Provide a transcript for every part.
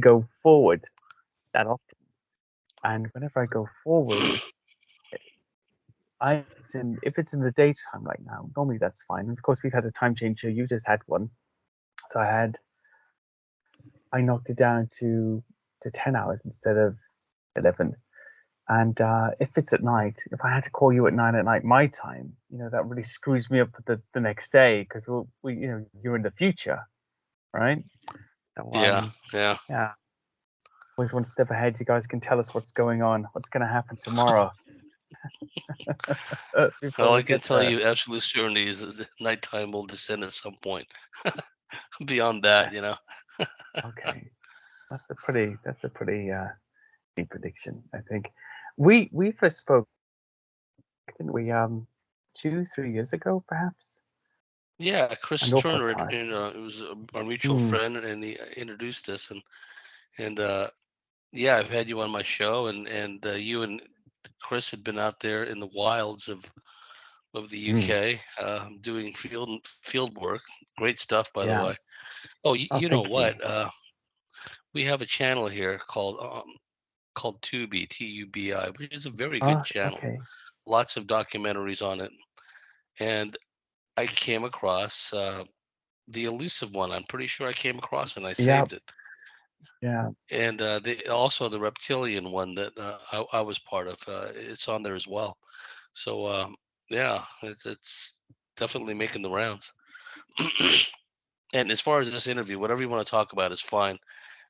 go forward that often. And whenever I go forward, if it's in the daytime right now, normally that's fine. Of course, we've had a time change here. You just had one, so I knocked it down to 10 hours instead of 11. And if it's at night, if I had to call you at 9 at night my time, that really screws me up for the next day because you're in the future, right? So Yeah, yeah. yeah, always one step ahead. You guys can tell us what's going on, what's going to happen tomorrow before All I we can get tell there. you, absolute certainty, is that nighttime will descend at some point. Beyond that, Yeah. Okay. That's a pretty neat prediction. I think we first spoke, didn't we? 2-3 years ago, perhaps. yeah, Chris An awful Turner, past. it was our mutual Hmm. friend, and he introduced us, and yeah, I've had you on my show, and you and Chris had been out there in the wilds of the Hmm. UK, doing field work. Great stuff, by the Yeah. way. Oh, Oh, you know thank you. what? We have a channel here called Tubi, Tubi, which is a very good Oh, channel. okay. Lots of documentaries on it, and I came across the elusive one. I'm pretty sure I came across and I Yeah. saved it. Yeah. And also the reptilian one that I was part of. It's on there as well. So yeah, it's definitely making the rounds. And as far as this interview, whatever you want to talk about is fine.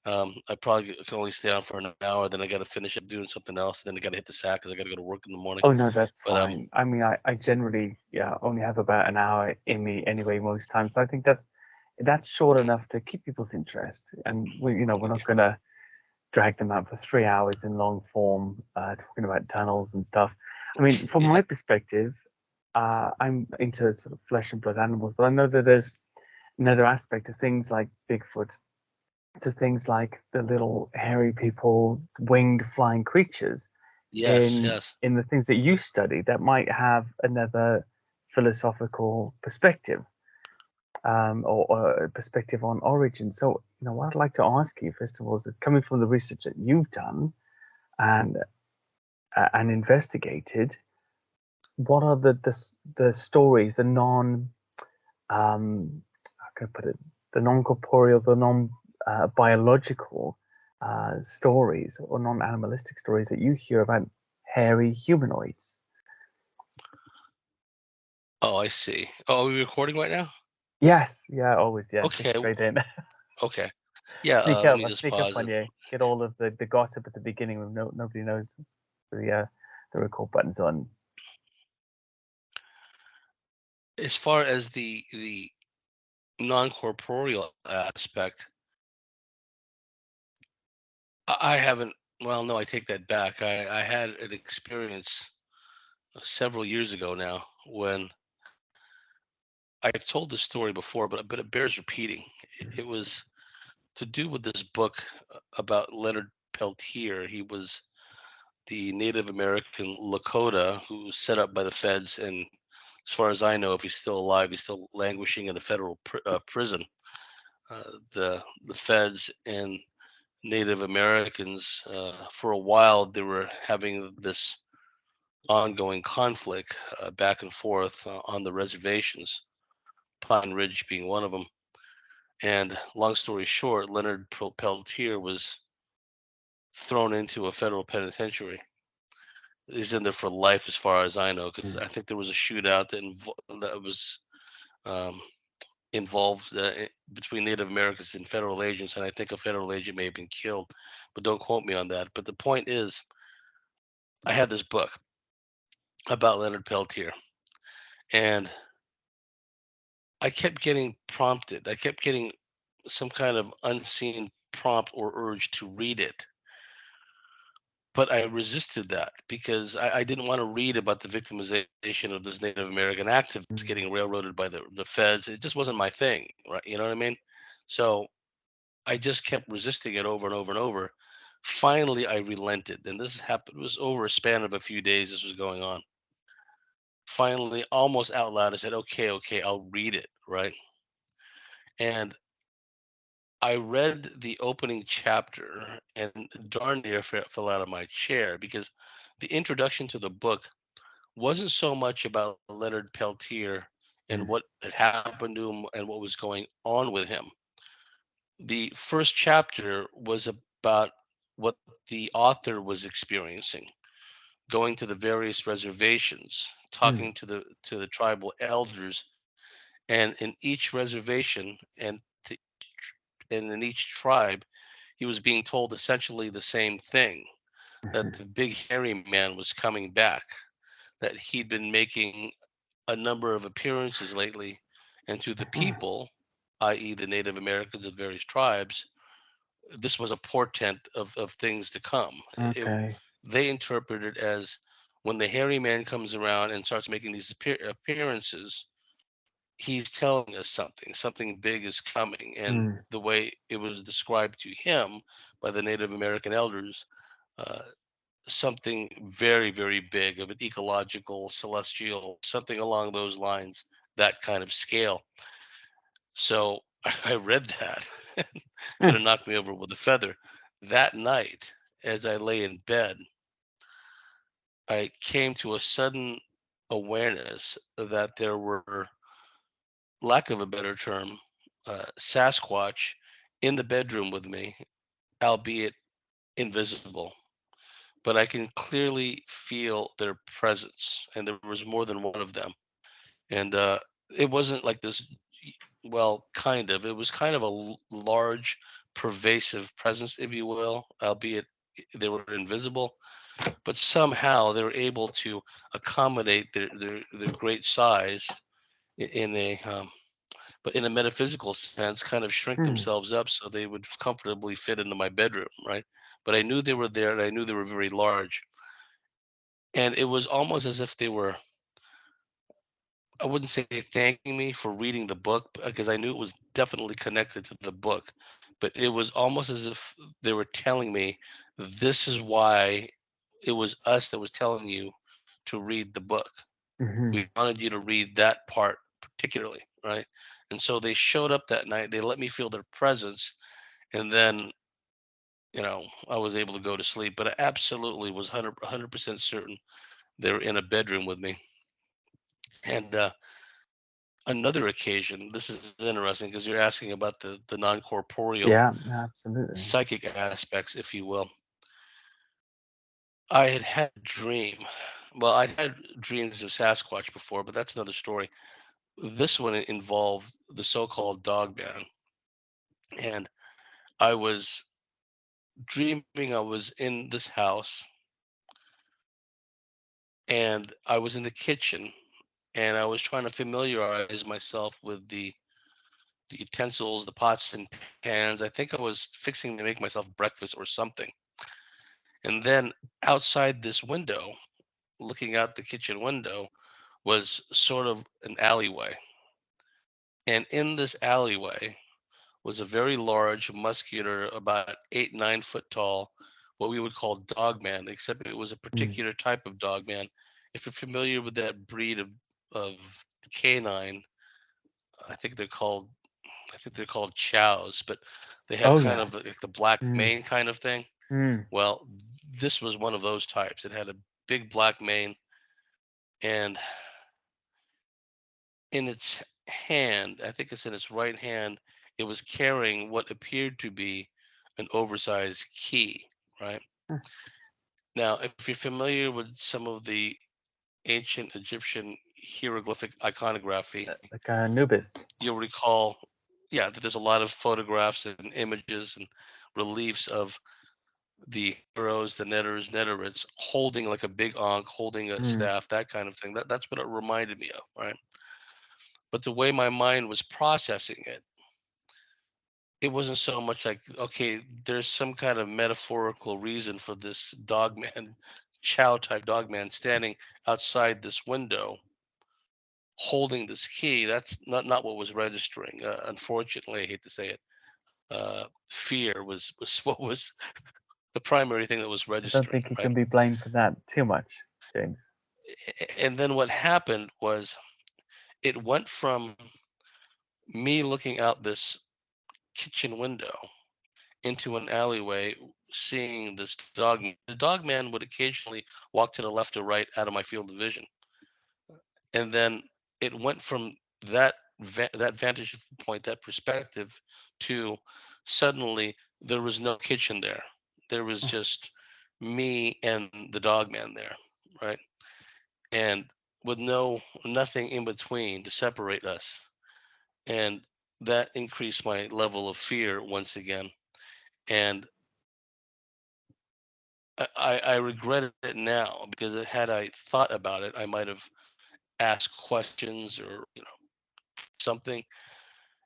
I probably can only stay on for an hour. Then I got to finish up doing something else. Then I got to hit the sack because I got to go to work in the morning. Oh no, that's But fine. I mean, I generally, yeah, only have about an hour in me anyway most times. So I think that's short enough to keep people's interest. And we're not gonna drag them out for 3 hours in long form, talking about tunnels and stuff. I mean, from yeah, my perspective, I'm into sort of flesh and blood animals, but I know that there's another aspect to things like Bigfoot, to things like the little hairy people, winged flying creatures yes, in yes, in the things that you study that might have another philosophical perspective, or a perspective on origin. So, what I'd like to ask you first of all is that coming from the research that you've done and and investigated, what are the stories, the non how can I put it, the non corporeal, the non biological stories or non animalistic stories that you hear about hairy humanoids? Oh, I see. Oh, are we recording right now? Yes, yeah, always, yeah, just Okay, straight in. okay. Yeah, let me I just sneak up pause on it. you, get all of the gossip at the beginning when nobody knows the record button's on. As far as the non-corporeal aspect, I haven't. Well, no, I take that back. I had an experience several years ago now when I've told this story before, but it bears repeating. It was to do with this book about Leonard Peltier. He was the Native American Lakota who was set up by the feds, and as far as I know, if he's still alive, he's still languishing in a federal prison. The feds and Native Americans, for a while, they were having this ongoing conflict back and forth on the reservations, Pine Ridge being one of them. And long story short, Leonard Peltier was thrown into a federal penitentiary. He's in there for life, as far as I know, because Mm. I think there was a shootout that was um, involved between Native Americans and federal agents, and I think a federal agent may have been killed, but don't quote me on that. But the point is, I had this book about Leonard Peltier, and I kept getting prompted. I kept getting some kind of unseen prompt or urge to read it, but I resisted that because I didn't want to read about the victimization of this Native American activist Mm. getting railroaded by the feds. It just wasn't my thing, right? You know what I mean? So I just kept resisting it over and over and over. Finally, I relented, and this happened. It was over a span of a few days. This was going on. Finally, almost out loud, I said, "Okay, okay, I'll read it." Right, and I read the opening chapter and darn near fell out of my chair because the introduction to the book wasn't so much about Leonard Peltier and Mm, what had happened to him and what was going on with him. The first chapter was about what the author was experiencing, going to the various reservations, mm, talking to the tribal elders, and in each reservation and in each tribe, he was being told essentially the same thing, that mhm. the big hairy man was coming back, that he'd been making a number of appearances lately, and to the Mhm. people, i.e., the Native Americans of various tribes, this was a portent of things to come. Okay. They interpret it as when the hairy man comes around and starts making these appearances, he's telling us something. Something big is coming. And Mm, the way it was described to him by the Native American elders, uh, something very, very big of an ecological, celestial, something along those lines, that kind of scale. So I read that. Could mm, have knocked me over with a feather. That night, as I lay in bed, I came to a sudden awareness that there were, lack of a better term, Sasquatch in the bedroom with me, albeit invisible. But I can clearly feel their presence, and there was more than one of them. And it wasn't like this, well, kind of. It was kind of a large, pervasive presence, if you will, albeit they were invisible. But somehow they were able to accommodate their great size in a but in a metaphysical sense, kind of shrink mm, themselves up so they would comfortably fit into my bedroom, right? But I knew they were there, and I knew they were very large, and it was almost as if they were, I wouldn't say thanking me for reading the book because I knew it was definitely connected to the book, but it was almost as if they were telling me, this is why it was us that was telling you to read the book. mhm. We wanted you to read that part particularly, right? And so they showed up that night. They let me feel their presence, and then I was able to go to sleep. But I absolutely was 100% certain they were in a bedroom with me. And another occasion, this is interesting because you're asking about the non-corporeal Yeah, absolutely. psychic aspects, if you will. I had had a dream. Well, I'd had dreams of Sasquatch before, but that's another story. This one involved the so-called dog man, and I was dreaming I was in this house, and I was in the kitchen, and I was trying to familiarize myself with the utensils, the pots and pans. I think I was fixing to make myself breakfast or something. And then outside this window, looking out the kitchen window, was sort of an alleyway. And in this alleyway was a very large, muscular, about 8, 9 foot tall, what we would call dog man, except it was a Mm. particular type of dog man. If you're familiar with that breed of canine, I think they're called I think they're called chows, but they have Oh kind yeah. of like the black Mm, mane kind of thing. mm, Well, this was one of those types. It had a big black mane, and in its hand, I think it's in its right hand, it was carrying what appeared to be an oversized key, right? mm. Now, if you're familiar with some of the ancient Egyptian hieroglyphic iconography, Like Anubis. you'll recall, yeah, that there's a lot of photographs and images and reliefs of the heroes, the netters, netterits, holding like a big ankh, holding a Mm, staff, that kind of thing. That's what it reminded me of, right? But the way my mind was processing it, it wasn't so much like, okay, there's some kind of metaphorical reason for this dogman, chow type dogman standing outside this window holding this key. That's not what was registering. Unfortunately, I hate to say it. Fear was what was the primary thing that was I don't registering, think you right? can be blamed for that too much, James. And then what happened was it went from me looking out this kitchen window into an alleyway, seeing this dog. The dog man would occasionally walk to the left or right out of my field of vision, and then it went from that vantage point, that perspective, to suddenly there was no kitchen there. There was just me and the dog man there, right? And with nothing in between to separate us. And that increased my level of fear once again. And I regret it now, because had I thought about it, I might have asked questions, or something.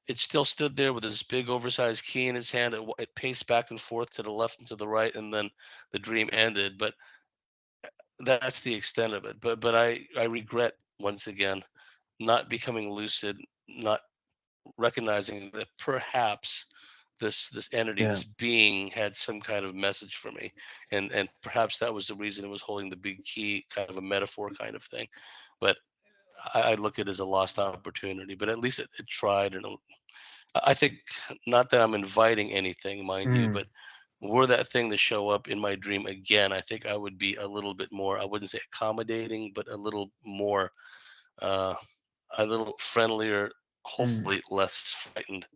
It still stood there with this big oversized key in his hand. It paced back and forth to the left and to the right, and then the dream ended. But that's the extent of it. But I regret once again not becoming lucid, not recognizing that perhaps this entity, Yeah. this being, had some kind of message for me, and perhaps that was the reason it was holding the big key, kind of a metaphor kind of thing. But I look at it as a lost opportunity. But at least it tried, and I think, not that I'm inviting anything, mind you, Mm. but were that thing to show up in my dream again, I think I would be a little bit more, I wouldn't say accommodating, but a little more, uh, a little friendlier, Mm. hopefully less frightened.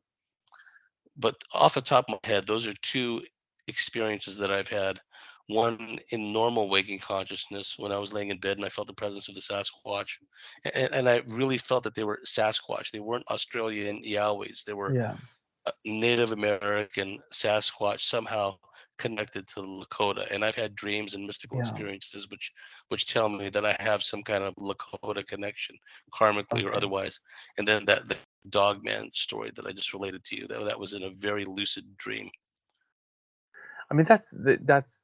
But off the top of my head, those are two experiences that I've had. One in normal waking consciousness, when I was laying in bed and I felt the presence of the Sasquatch. And I really felt that they were Sasquatch. They weren't Australian Yowies. They were Yeah. Native American Sasquatch, somehow connected to the Lakota. And I've had dreams and mystical Yeah. experiences which tell me that I have some kind of Lakota connection, karmically or Okay. otherwise. And then that dog man story that I just related to you, that was in a very lucid dream. I mean, that's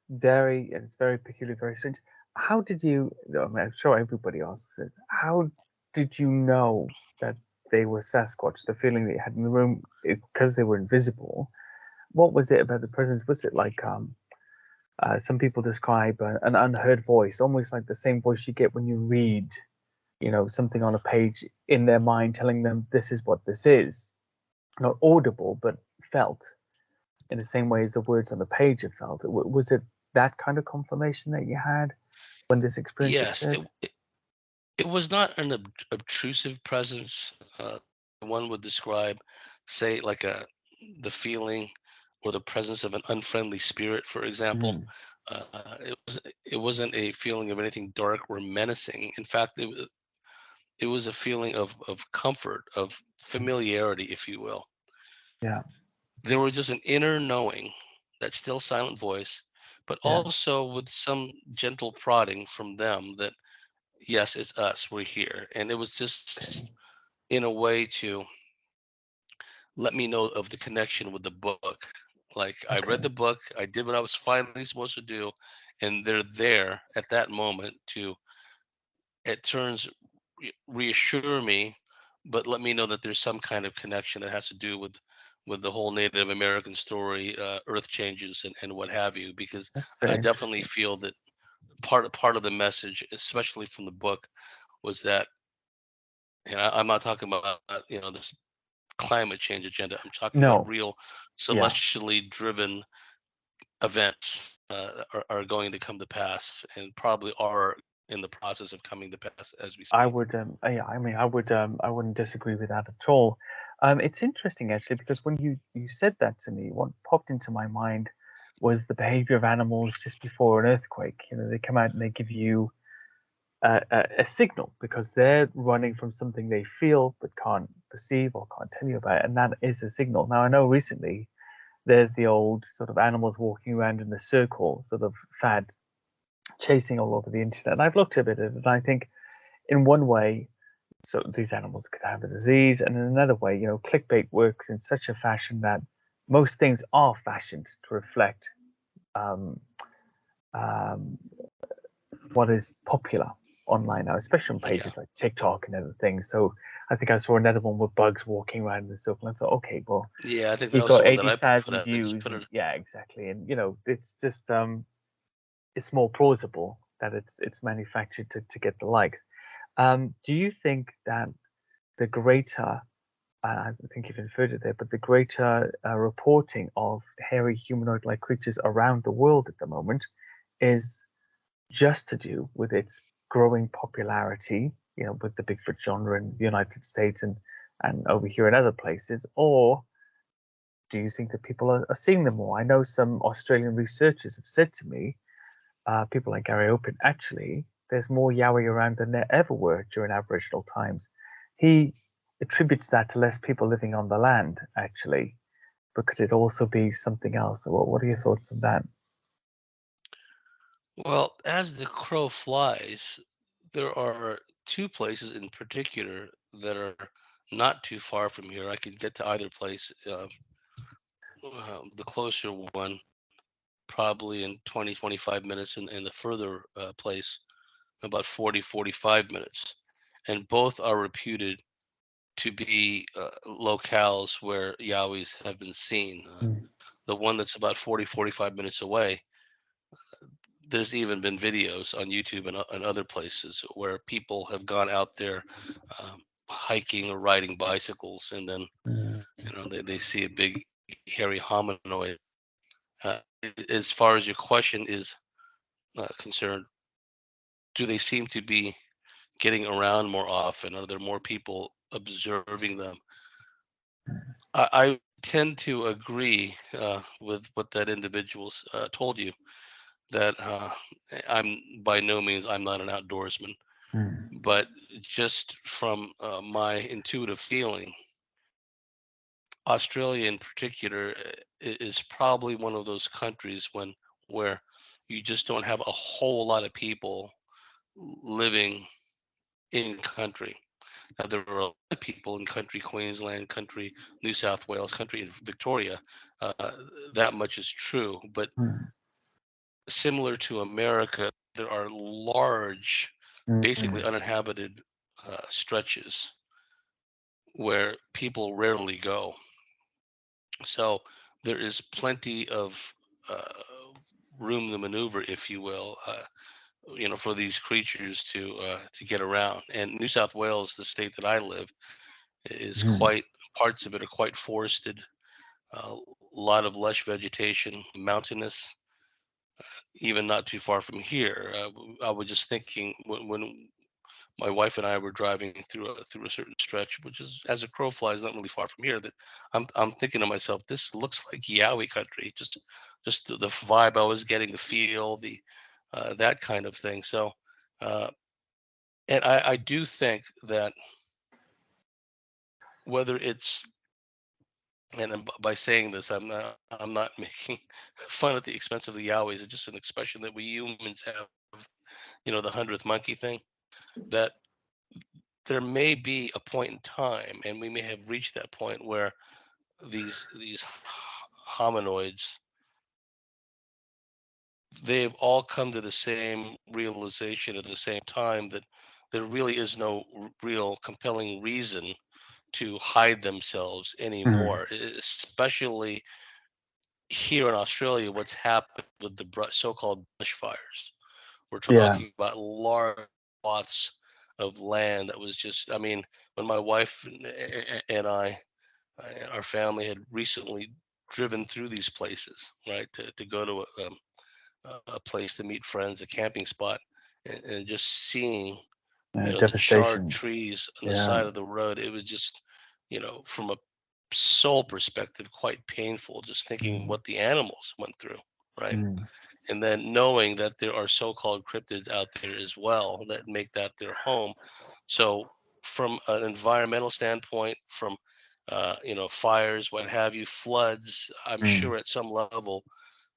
very, and it's very peculiar, very strange. How did you? I mean, I'm sure everybody asks it. How did you know that they were Sasquatch? The feeling that you had in the room, because they were invisible. What was it about the presence? Was it like some people describe an unheard voice, almost like the same voice you get when you read, something on a page in their mind, telling them this is what this is, not audible but felt in the same way as the words on the page are felt. Was it that kind of confirmation that you had when this experience Yes, occurred? it was not an obtrusive presence. One would describe, say, like the feeling or the presence of an unfriendly spirit, for example. Mm, It wasn't a feeling of anything dark or menacing. In fact, it was a feeling of comfort, of mm, familiarity, if you will. yeah, There was just an inner knowing, that still silent voice, but yeah, also with some gentle prodding from them that, yes, it's us, we're here. And it was okay, just in a way to let me know of the connection with the book. Like, I read okay, the book, I did what I was finally supposed to do, and they're there at that moment to, at turns, reassure me, but let me know that there's some kind of connection that has to do with the whole Native American story, earth changes, and what have you. Because that's I very definitely interesting. feel that part of the message, especially from the book, was that, I'm not talking about, this climate change agenda. I'm talking about No, real yeah, celestially driven events, are going to come to pass, and probably are in the process of coming to pass as we I speak. would, yeah, I mean, I wouldn't disagree with that at all. It's interesting actually because when you said that to me, what popped into my mind was the behavior of animals just before an earthquake. They come out and they give you a signal because they're running from something they feel but can't perceive or can't tell you about, and that is a signal. Now, I know recently there's the old sort of animals walking around in a circle sort of fad chasing all over the internet. And I've looked a bit at it, and I think in one way, so these animals could have a disease, and in another way, clickbait works in such a fashion that most things are fashioned to reflect um, um, what is popular online now, especially on Yeah, pages like TikTok and other things. So I think I saw another one with bugs walking around in a circle. And I thought, okay, well, yeah. I think that you've was the got one that I put 80,000 out. They just views, put and it. yeah, exactly. And it's just it's more plausible that it's manufactured to get the likes. Do you think that the greater I think you've inferred it there, but the greater reporting of hairy humanoid-like creatures around the world at the moment is just to do with its growing popularity, with the Bigfoot genre in the United States and over here in other places, or do you think that people are seeing them more? I know some Australian researchers have said to me, people like Gary Open, actually, there's more Yowie around than there ever were during Aboriginal times. He attributes that to less people living on the land, actually, but could it also be something else? What are your thoughts on that? Well, as the crow flies, there are two places in particular that are not too far from here. I could get to either place. The closer one, probably in 20, 25 minutes, and the further place, about 40, 45 minutes. And both are reputed to be locales where Yowies have been seen. Mm, The one that's about 40, 45 minutes away, there's even been videos on YouTube and other places where people have gone out there hiking or riding bicycles, and then mm, they see a big hairy hominoid. As far as your question is concerned, do they seem to be getting around more often? Are there more people observing them? I tend to agree with what that individual told you, that I'm by no means, I'm not an outdoorsman, mm, but just from my intuitive feeling, Australia in particular is probably one of those countries where you just don't have a whole lot of people living in country. Now, there are a lot of people in country Queensland, country New South Wales, country in Victoria. Uh, that much is true. But mm, similar to America, there are large, mm, basically mm, uninhabited stretches where people rarely go. So there is plenty of room to maneuver, if you will, for these creatures to get around. And New South Wales, the state that I live, is mm. quite parts of it are quite forested, a lot of lush vegetation, mountainous. Even not too far from here, I was just thinking when my wife and I were driving through a certain stretch, which is as a crow flies, not really far from here. That I'm thinking to myself, this looks like Yowie country. Just the vibe I was getting, the feel, the that kind of thing. So, uh, and I do think that whether it's and by saying this, I'm not making fun at the expense of the Yowies. It's just an expression that we humans have. The 100th monkey thing. That there may be a point in time, and we may have reached that point where these hominoids, they've all come to the same realization at the same time that there really is no real compelling reason to hide themselves Mm. anymore, especially here in Australia. What's happened with the so-called bushfires? We're Yeah, talking about large swaths of land that was just, I mean, when my wife and I, our family had recently driven through these places, right, to go to a place to meet friends, a camping spot, and just seeing, the charred devastation. trees on the Yeah. side of the road. It was just, from a soul perspective, quite painful just thinking Mm, what the animals went through, right? mm, And then knowing that there are so-called cryptids out there as well that make that their home. So from an environmental standpoint, from fires, what have you, floods, I'm mm. sure at some level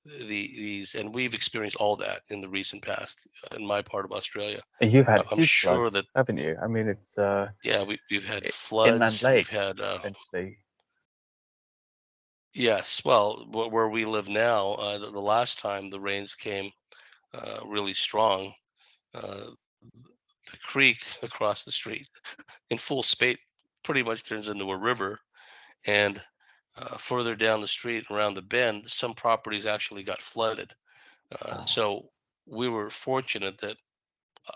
these, and we've experienced all that in the recent past in my part of Australia. And you've had I'm huge sure floods, that, haven't you? I mean, it's yeah, we've had inland floods, we've lakes, had essentially. yes, well, where we live now, the last time the rains came really strong, uh, the creek across the street in full spate pretty much turns into a river. And further down the street around the bend, some properties actually got flooded. Oh, So we were fortunate that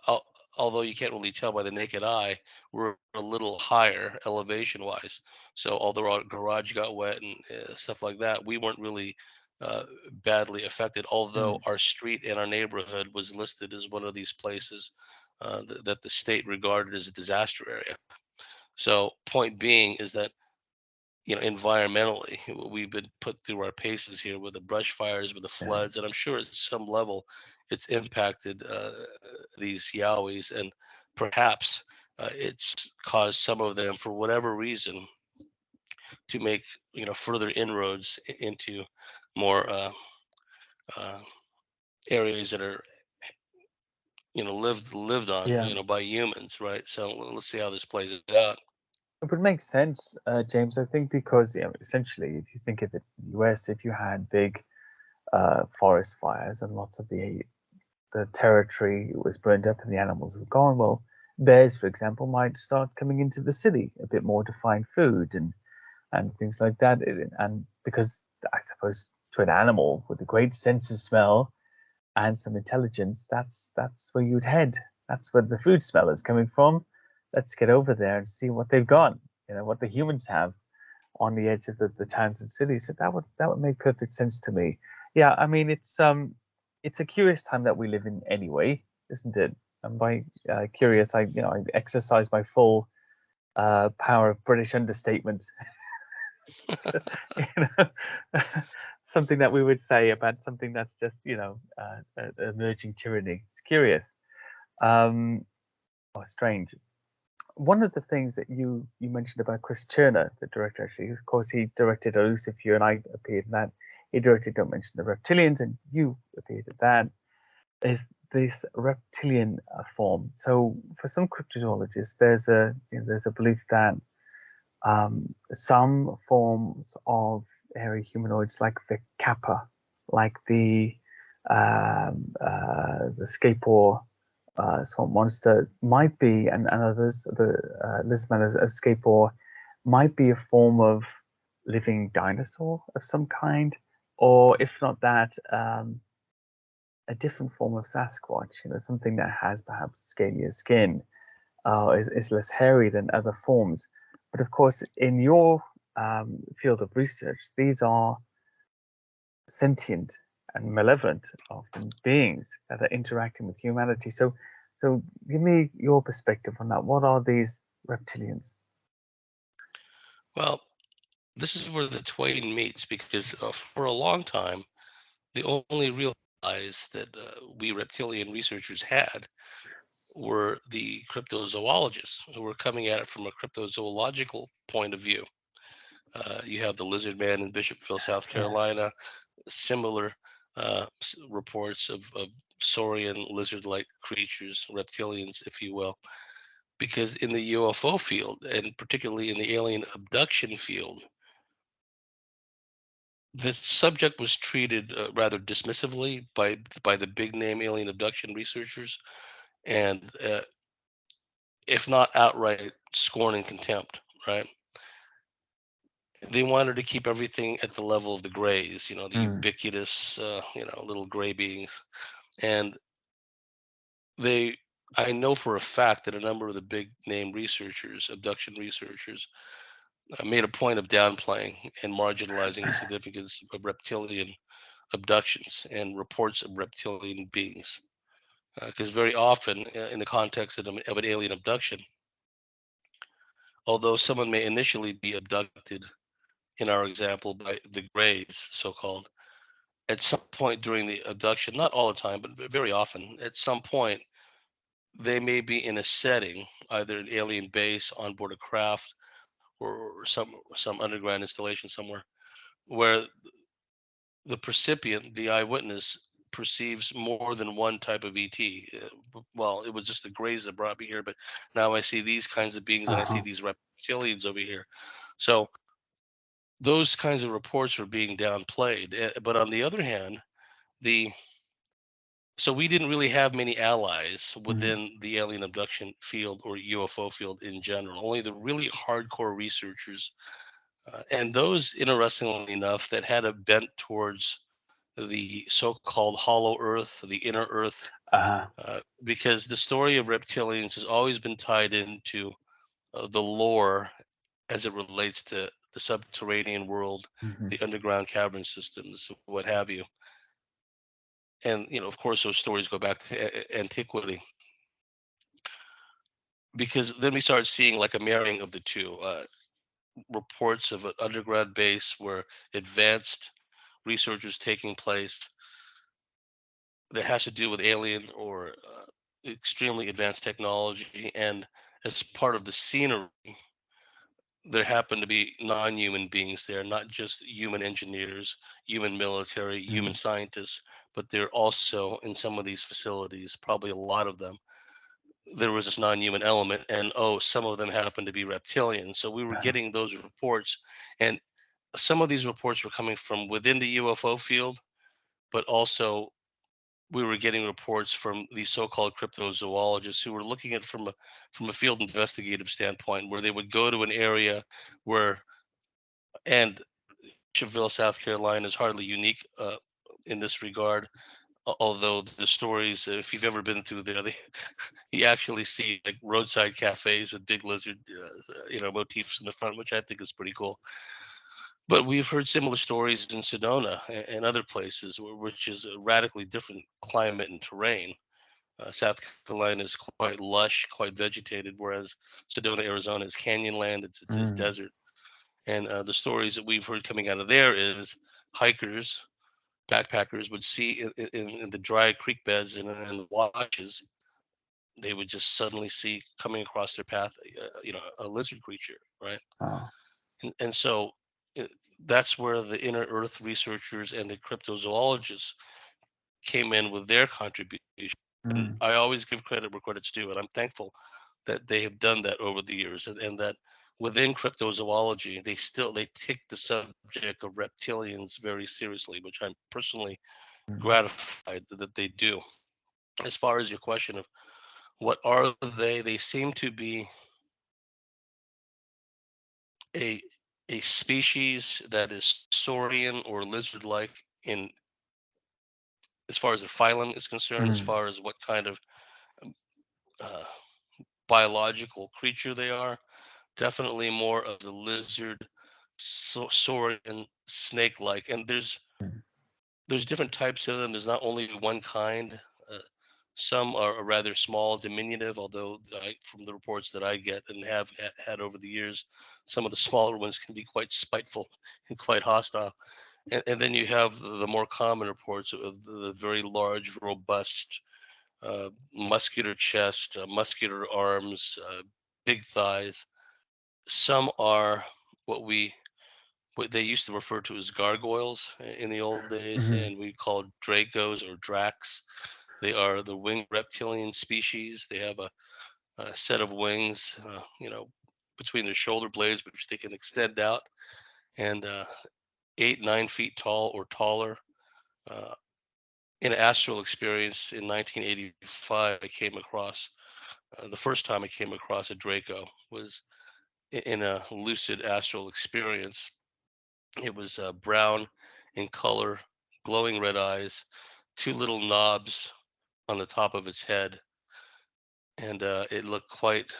a, although you can't really tell by the naked eye, were a little higher elevation wise. So although our garage got wet and stuff like that, we weren't really uh, badly affected. Although Mm, our street and our neighborhood was listed as one of these places that the state regarded as a disaster area. So point being is that, environmentally, we've been put through our paces here with the brush fires, with the yeah, floods, and I'm sure at some level it's impacted these Yowies, and perhaps it's caused some of them, for whatever reason, to make further inroads into more uh, areas that are lived on yeah. by humans, right? So let's see how this plays out. It would make sense, James. I think because essentially, if you think of it, in the US, if you had big forest fires and lots of the territory was burned up and the animals were gone, well, bears, for example, might start coming into the city a bit more to find food and things like that. And because I suppose to an animal with a great sense of smell and some intelligence, that's where you'd head. That's where the food smell is coming from. Let's get over there and see what they've got. What the humans have on the edge of the towns and cities. So that would make perfect sense to me. Yeah, I mean it's a curious time that we live in anyway, isn't it? And by curious, I exercise my full power of British understatement. you know, something that we would say about something that's just emerging tyranny. It's curious, or strange. One of the things that you mentioned about Chris Turner, the director, actually, of course, he directed Elusive You, and I appeared in that. He directed Don't Mention the Reptilians, and you appeared in that. Is this reptilian form? So, for some cryptozoologists, there's a belief that some forms of hairy humanoids, like the kappa, like the skateboard swamp monster, might be, and others, the lizardman of skateboard, might be a form of living dinosaur of some kind, or if not that, a different form of Sasquatch. Something that has perhaps scalier skin, is less hairy than other forms. But of course, in your field of research, these are sentient and malevolent, often beings that are interacting with humanity. So give me your perspective on that. What are these reptilians? Well, this is where the twain meets, because for a long time, the only real allies that we reptilian researchers had were the cryptozoologists, who were coming at it from a cryptozoological point of view. You have the lizard man in Bishopville, South Yeah. Carolina, similar reports of saurian lizard-like creatures, reptilians, if you will. Because in the UFO field, and particularly in the alien abduction field, the subject was treated rather dismissively by the big name alien abduction researchers, and if not outright scorn and contempt, right? They wanted to keep everything at the level of the grays, the Mm, ubiquitous, little gray beings. And they, I know for a fact that a number of the big name researchers, abduction researchers, made a point of downplaying and marginalizing the significance of reptilian abductions and reports of reptilian beings. Because very often, in the context of an alien abduction, although someone may initially be abducted, in our example, by the Greys, so called, at some point during the abduction, not all the time, but very often, at some point, they may be in a setting, either an alien base on board a craft, or some underground installation somewhere, where the percipient, the eyewitness, perceives more than one type of ET. Well, it was just the Greys that brought me here, but now I see these kinds of beings, and I see uh-huh. these reptilians over here. So those kinds of reports were being downplayed. But on the other hand, the so we didn't really have many allies Mm, within the alien abduction field or UFO field in general. Only the really hardcore researchers, and those, interestingly enough, that had a bent towards the so-called hollow earth, the inner earth, Uh, because the story of reptilians has always been tied into the lore as it relates to the subterranean world, mhm, the underground cavern systems, what have you. And of course, those stories go back to antiquity, because then we started seeing like a marrying of the two. Reports of an underground base where advanced research is taking place that has to do with alien or extremely advanced technology. And as part of the scenery, there happen to be non-human beings there, not just human engineers, human military, human mm, scientists, but they're also in some of these facilities, probably a lot of them. There was this non-human element, and oh, some of them happen to be reptilians. So we were uh, getting those reports, and some of these reports were coming from within the UFO field, but also we were getting reports from these so-called cryptozoologists who were looking at from a field investigative standpoint, where they would go to an area where, and Cheville, South Carolina is hardly unique in this regard. Although the stories, if you've ever been through there, you actually see like roadside cafes with big lizard, motifs in the front, which I think is pretty cool. But we've heard similar stories in Sedona and other places, which is a radically different climate and terrain. South Carolina is quite lush, quite vegetated, whereas Sedona, Arizona is canyonland. It's mm, desert. And the stories that we've heard coming out of there is hikers, backpackers would see in the dry creek beds and the washes, they would just suddenly see coming across their path, a lizard creature, right? oh, And so uh, that's where the inner earth researchers and the cryptozoologists came in with their contribution. And mm, I always give credit where credit's due, and I'm thankful that they have done that over the years, and that within cryptozoology, they take the subject of reptilians very seriously, which I'm personally mm, gratified that they do. As far as your question of what are they seem to be a a species that is saurian or lizard-like in as far as their phylum is concerned, as mm, far as what kind of uh, biological creature they are. Definitely more of the lizard, saurian, snake-like, and mm, there's different types of them. There's not only one kind. Uh, some are rather small, diminutive, although from the reports that I get and have had over the years, some of the smaller ones can be quite spiteful and quite hostile. And then you have the more common reports of the very large, robust, muscular chest, muscular arms, big thighs. Some are what we what they used to refer to as gargoyles in the old days, mhm, and we called dracos or dracs. They are the winged reptilian species. They have a set of wings, between their shoulder blades, which they can extend out, and 8, 9 feet tall or taller. Uh, in an astral experience in 1985, I came across the first time I came across a Draco was in a lucid astral experience. It was brown in color, glowing red eyes, two little knobs on the top of its head, and it looked quite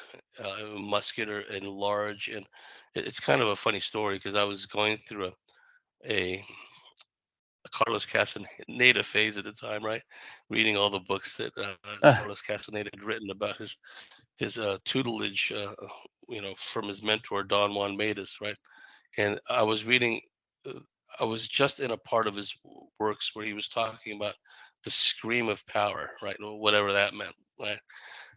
muscular and large. And it's kind of a funny story because I was going through a Carlos Castaneda phase at the time, right? Reading all the books that ah, Carlos Castaneda had written about his tutelage, from his mentor Don Juan Matus, right? And I was reading, uh, I was just in a part of his works where he was talking about the scream of power, right? Whatever that meant, right?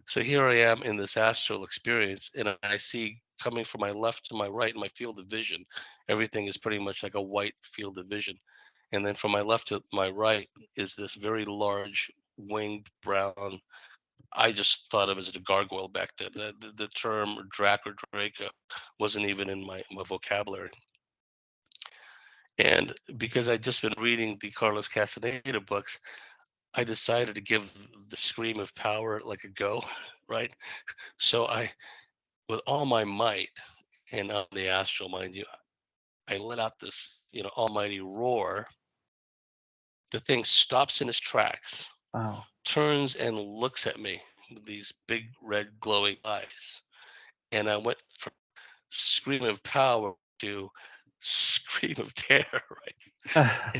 So here I am in this astral experience, and I see coming from my left to my right in my field of vision, everything is pretty much like a white field of vision. And then from my left to my right is this very large winged brown. I just thought of it as a gargoyle back then. The term drac or draco wasn't even in my vocabulary. And because I'd just been reading the Carlos Castaneda books, I decided to give the scream of power like a go, right? So with all my might, and on the astral, mind you, I let out this, almighty roar, the thing stops in its tracks, Wow. turns and looks at me with these big red glowing eyes. And I went from scream of power to scream of terror, right?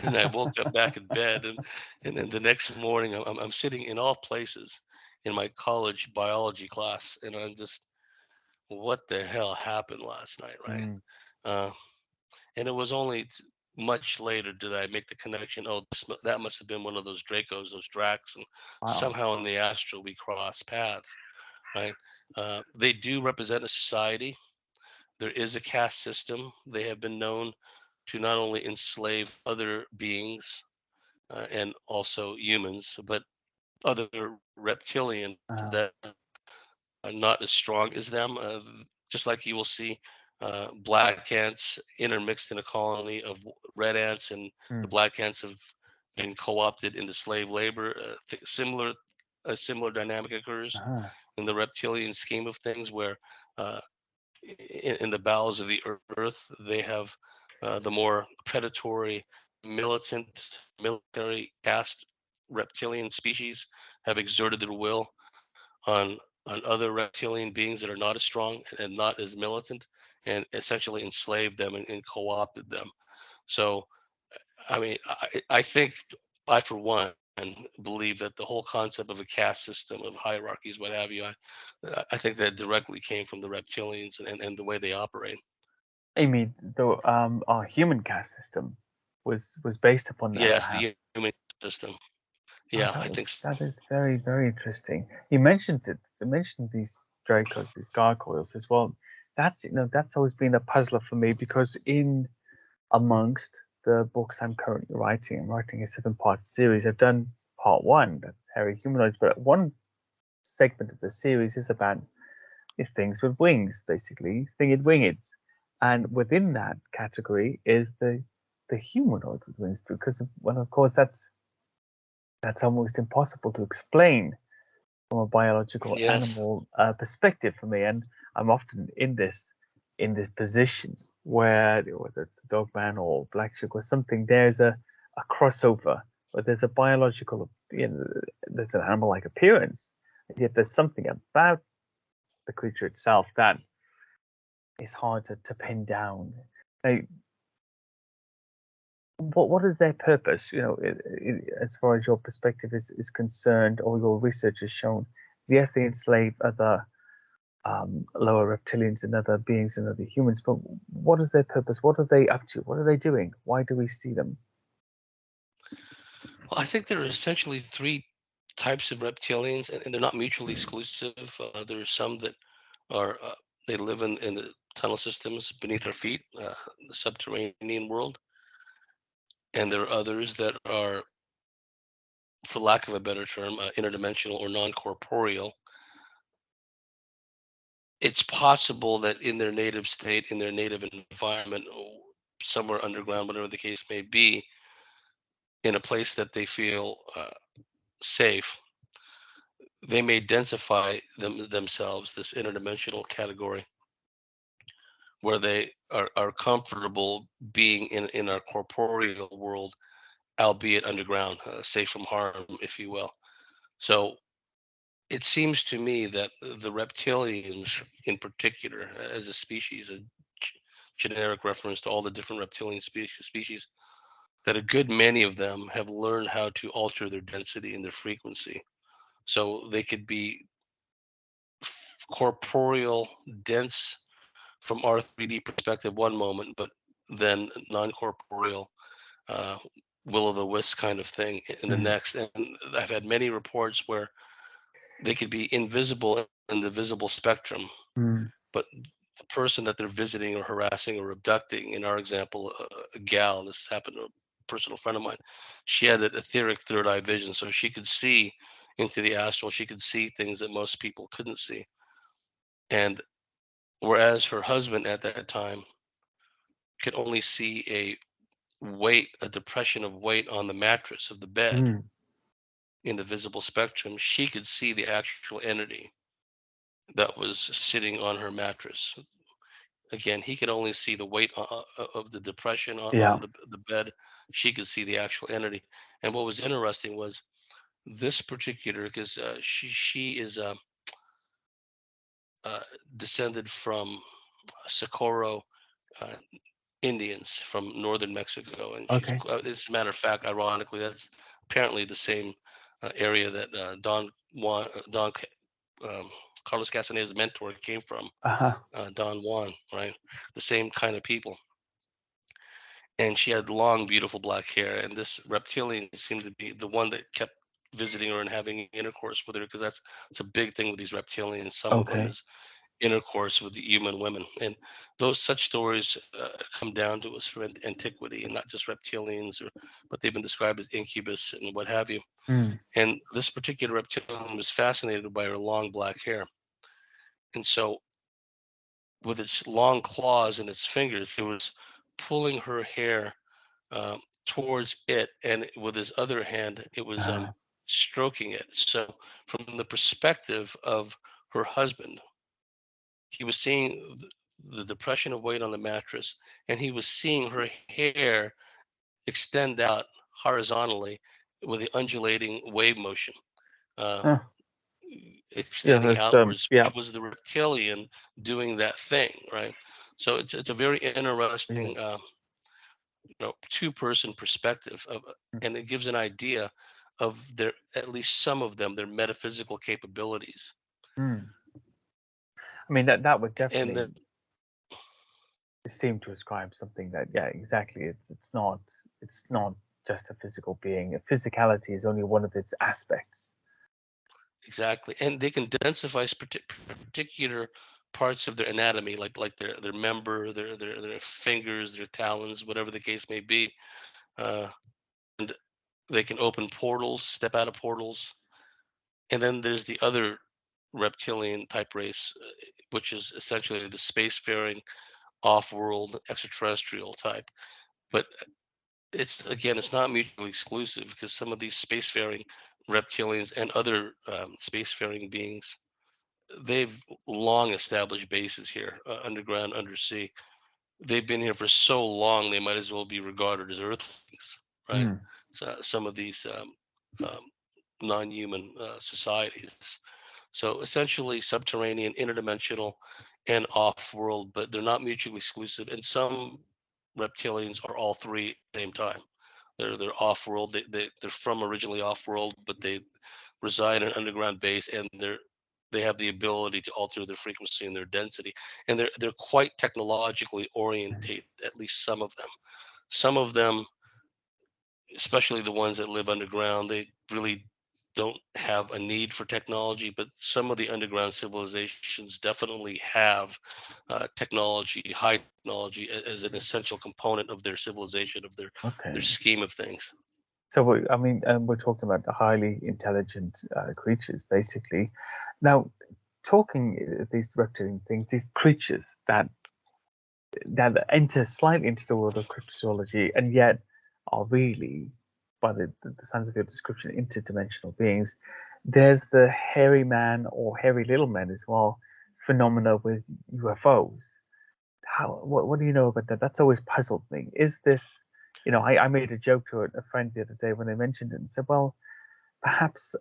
And I woke up back in bed, and then the next morning I'm sitting in all places in my college biology class, and I'm just, what the hell happened last night, right? Mm, Uh, and it was only much later did I make the connection. Oh, that must have been one of those Dracos, those Dracs, and wow. somehow in the astral we cross paths, right? They do represent a society. There is a caste system. They have been known to not only enslave other beings and also humans, but other reptilians Uh, that are not as strong as them. Just like you will see black ants intermixed in a colony of red ants, and the mm, black ants have been co-opted into slave labor. A similar dynamic occurs uh-huh, in the reptilian scheme of things, where uh, in the bowels of the earth they have the more predatory, militant, military caste reptilian species have exerted their will on other reptilian beings that are not as strong and not as militant, and essentially enslaved them and co-opted them. So I mean, I think I for one believe that the whole concept of a caste system of hierarchies, what have you, I think that directly came from the reptilians and the way they operate. I mean, our human caste system was based upon that, Yes, perhaps. the human system. Oh, Yeah, I think that is very, very interesting. You mentioned it. You mentioned these Dracos, these gargoyles as well. That's that's always been a puzzler for me because in amongst the books I'm writing a 7-part series. I've done part one, that's hairy humanoids, but one segment of the series is about these things with wings, basically, thinged wingids. And within that category is the humanoid with wings, because well, of course, that's almost impossible to explain from a biological yes, animal perspective for me. And I'm often in this position where whether it's Dogman or Black Sugar or something, there's a crossover, where there's a biological, there's an animal-like appearance, yet there's something about the creature itself that is hard to pin down. Now, what is their purpose? As far as your perspective is concerned, or your research has shown, yes, they enslave other lower reptilians and other beings and other humans, but what is their purpose? What are they up to? What are they doing? Why do we see them? well, I think there are essentially three types of reptilians, and they're not mutually exclusive. There are some that are they live in the tunnel systems beneath our feet, the subterranean world, and there are others that are, for lack of a better term, interdimensional or non-corporeal. It's possible that in their native state, in their native environment, or somewhere underground, whatever the case may be, in a place that they feel safe, they may densify themselves, this interdimensional category, where they are comfortable being in our corporeal world, albeit underground, safe from harm, if you will. So it seems to me that the reptilians, in particular, as a species, a generic reference to all the different reptilian species, that a good many of them have learned how to alter their density and their frequency. So they could be corporeal, dense from our 3D perspective one moment, but then non-corporeal, uh, will o' the wisp kind of thing in the Mm, next. And I've had many reports where they could be invisible in the visible spectrum, mm, but the person that they're visiting or harassing or abducting, in our example, a gal, this happened to a personal friend of mine, she had that etheric third eye vision, so she could see into the astral, she could see things that most people couldn't see. And whereas her husband at that time could only see a weight, a depression of weight on the mattress of the bed mm. in the visible spectrum, she could see the actual entity that was sitting on her mattress. Again, he could only see the weight of the depression Yeah. on the bed. She could see the actual entity. And what was interesting was this particular, because she is uh, descended from Socorro uh, Indians from northern Mexico, and she's, Okay. as a matter of fact, ironically, that's apparently the same area that Don Carlos Castaneda's mentor came from, Uh-huh. Don Juan, right? The same kind of people. And she had long, beautiful black hair. And this reptilian seemed to be the one that kept visiting her and having intercourse with her, because it's a big thing with these reptilians. Some of them Okay. is intercourse with the human women, and those such stories come down to us from antiquity, and not just reptilians, or but they've been described as incubus and what have you. Mm. And this particular reptilian was fascinated by her long black hair, and so with its long claws and its fingers, it was pulling her hair towards it, and with his other hand, it was Uh, stroking it. So, from the perspective of her husband, he was seeing the depression of weight on the mattress, and he was seeing her hair extend out horizontally with the undulating wave motion, uh, huh. Yeah, extending that's outwards, yeah. which was the reptilian doing that thing, right? So it's a very Yeah. interesting two-person perspective of, and it gives an idea of their, at least some of them, their metaphysical capabilities. Mm. I mean that would And definitely that, seem to ascribe something that, yeah, exactly. It's not just a physical being. Physicality is only one of its aspects. exactly, and they can densify particular parts of their anatomy, like their member, their fingers, their talons, whatever the case may be. Uh, and they can open portals, step out of portals. And then there's the other reptilian type race, which is essentially the spacefaring, off-world, extraterrestrial type. But it's, again, it's not mutually exclusive, because some of these spacefaring reptilians and other spacefaring beings, they've long established bases here, underground, undersea. They've been here for so long, they might as well be regarded as earthlings, right? Mm. So some of these um, non-human societies. So essentially, subterranean, interdimensional, and off-world, but they're not mutually exclusive. And some reptilians are all three at the same time. They're off-world. They're from originally off-world, but they reside in an underground base, and they have the ability to alter their frequency and their density, and they're quite technologically Mm. oriented. At least some of them. Some of them, especially the ones that live underground, they really don't have a need for technology. But some of the underground civilizations definitely have technology, high technology, as an essential component of their civilization, of their Okay. scheme of things. So I mean, we're talking about the highly intelligent creatures, basically. Now, talking these reptilian things, these creatures that enter slightly into the world of cryptozoology, and yet are really, by the sounds of your description, interdimensional beings. There's the hairy man or hairy little men as well phenomena with UFOs. What do you know about that? That's always puzzled me. Is this, I made a joke to a friend the other day when they mentioned it and said, well, perhaps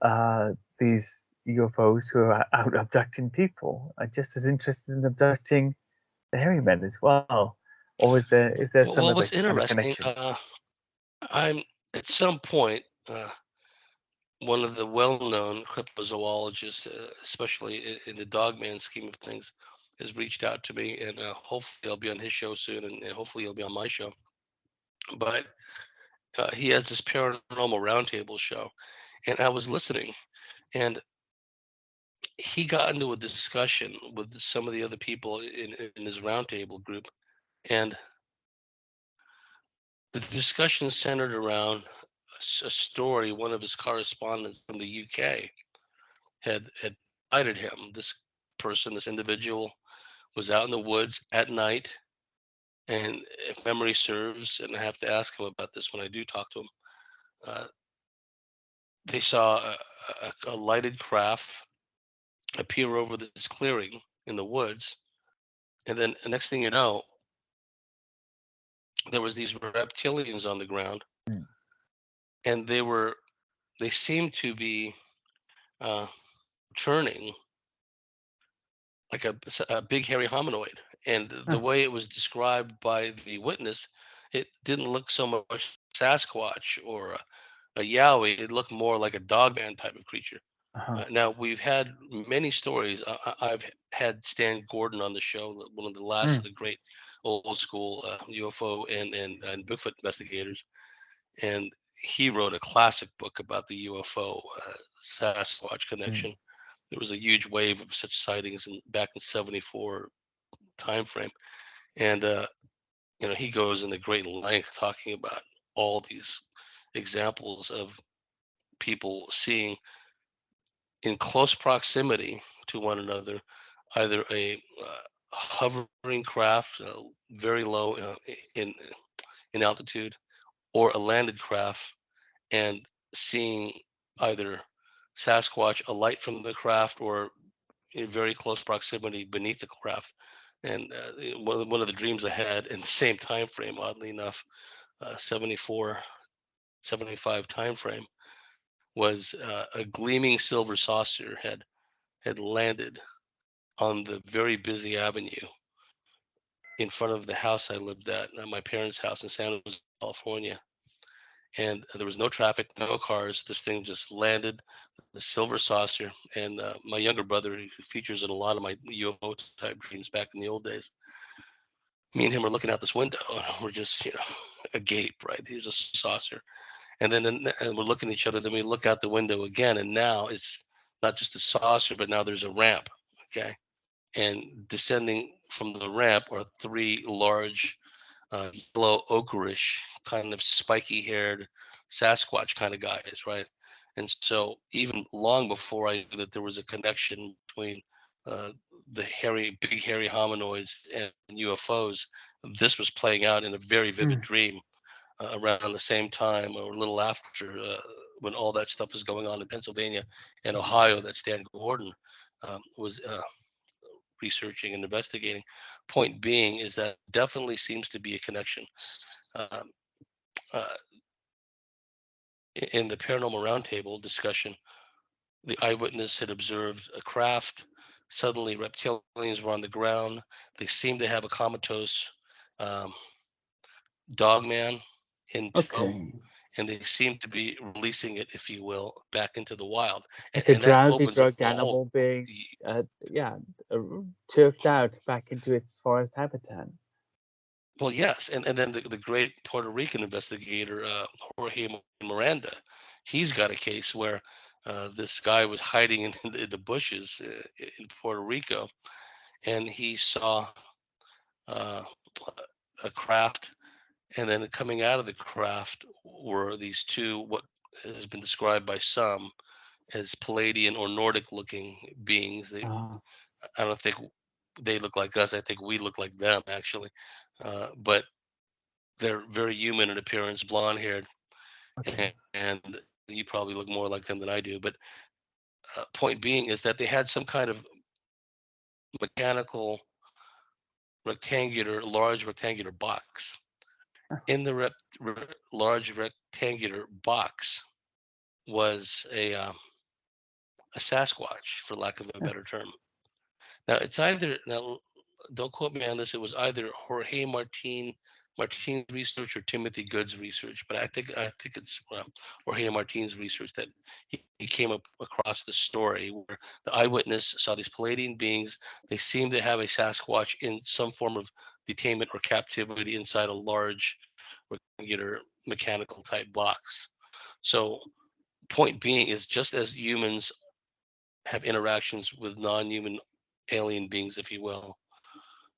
these UFOs who are out abducting people are just as interested in abducting the hairy men as well, or is there some Well, other what's kind of interesting, connection? I'm at some point. One of the well-known cryptozoologists, especially in the dogman scheme of things, has reached out to me, and hopefully I'll be on his show soon, and hopefully he'll be on my show. But he has this paranormal roundtable show, and I was listening, and he got into a discussion with some of the other people in his roundtable group, and the discussion centered around a story one of his correspondents from the UK had provided him. This person, this individual, was out in the woods at night, and if memory serves, and I have to ask him about this when I do talk to him, uh, they saw a lighted craft appear over this clearing in the woods, And then the next thing you know, there was these reptilians on the ground, Mm. and they seemed to be uh, turning like a big hairy hominoid. And the Huh. way it was described by the witness, it didn't look so much Sasquatch or a Yowie. It looked more like a dogman type of creature. Uh-huh. Now we've had many stories. I've had Stan Gordon on the show, one of the last of Mm. the great old school UFO and Bigfoot investigators, and he wrote a classic book about the UFO Sasquatch Mm. connection. There was a huge wave of such sightings back in '74 time frame, and he goes into great length talking about all these examples of people seeing in close proximity to one another, either a hovering craft, very low in altitude, or a landed craft, and seeing either Sasquatch alight from the craft or in very close proximity beneath the craft. And one of the dreams I had in the same time frame, oddly enough, 74, 75 time frame, was a gleaming silver saucer had landed on the very busy avenue in front of the house I lived at my parents' house in San Jose, California. And there was no traffic, no cars. This thing just landed, the silver saucer. And my younger brother, who features in a lot of my UFO type dreams back in the old days, me and him are looking out this window. We're just, agape, right? Here's a saucer. And we're looking at each other. Then we look out the window again. And now it's not just a saucer, but now there's a ramp. Okay. And descending from the ramp are three large, yellow ochreish, kind of spiky haired Sasquatch kind of guys, right? And so even long before I knew that there was a connection between uh, the big hairy hominoids and UFOs, this was playing out in a very vivid Mm. dream around the same time or a little after when all that stuff was going on in Pennsylvania and Ohio that Stan Gordon was researching and investigating. Point being is that definitely seems to be a connection. Um, uh, in the paranormal roundtable discussion, the eyewitness had observed a craft. Suddenly, reptilians were on the ground. They seemed to have a comatose um, dogman in tow, Okay. and they seemed to be releasing it, if you will, back into the wild. And, Like a and that drowsy opens up drugged a whole. animal being, yeah, turfed out back into its forest habitat. Well, yes, and then the great Puerto Rican investigator Jorge Miranda, he's got a case where this guy was hiding in the bushes in Puerto Rico, and he saw uh, a craft, and then coming out of the craft were these two what has been described by some as Palladian or Nordic-looking beings. Ah, I don't think they look like us. I think we look like them actually, but they're very human in appearance, blonde haired, okay. and you probably look more like them than I do. But point being is that they had some kind of mechanical large rectangular box. Huh. In the large rectangular box was a Sasquatch, for lack of a Huh. better term. Now it's either now don't quote me on this. It was either Jorge Martin's research or Timothy Good's research, but I think it's Jorge Martin's research that he came up across the story where the eyewitness saw these Palladian beings. They seemed to have a Sasquatch in some form of detainment or captivity inside a large rectangular mechanical type box. So point being is just as humans have interactions with non-human alien beings, if you will,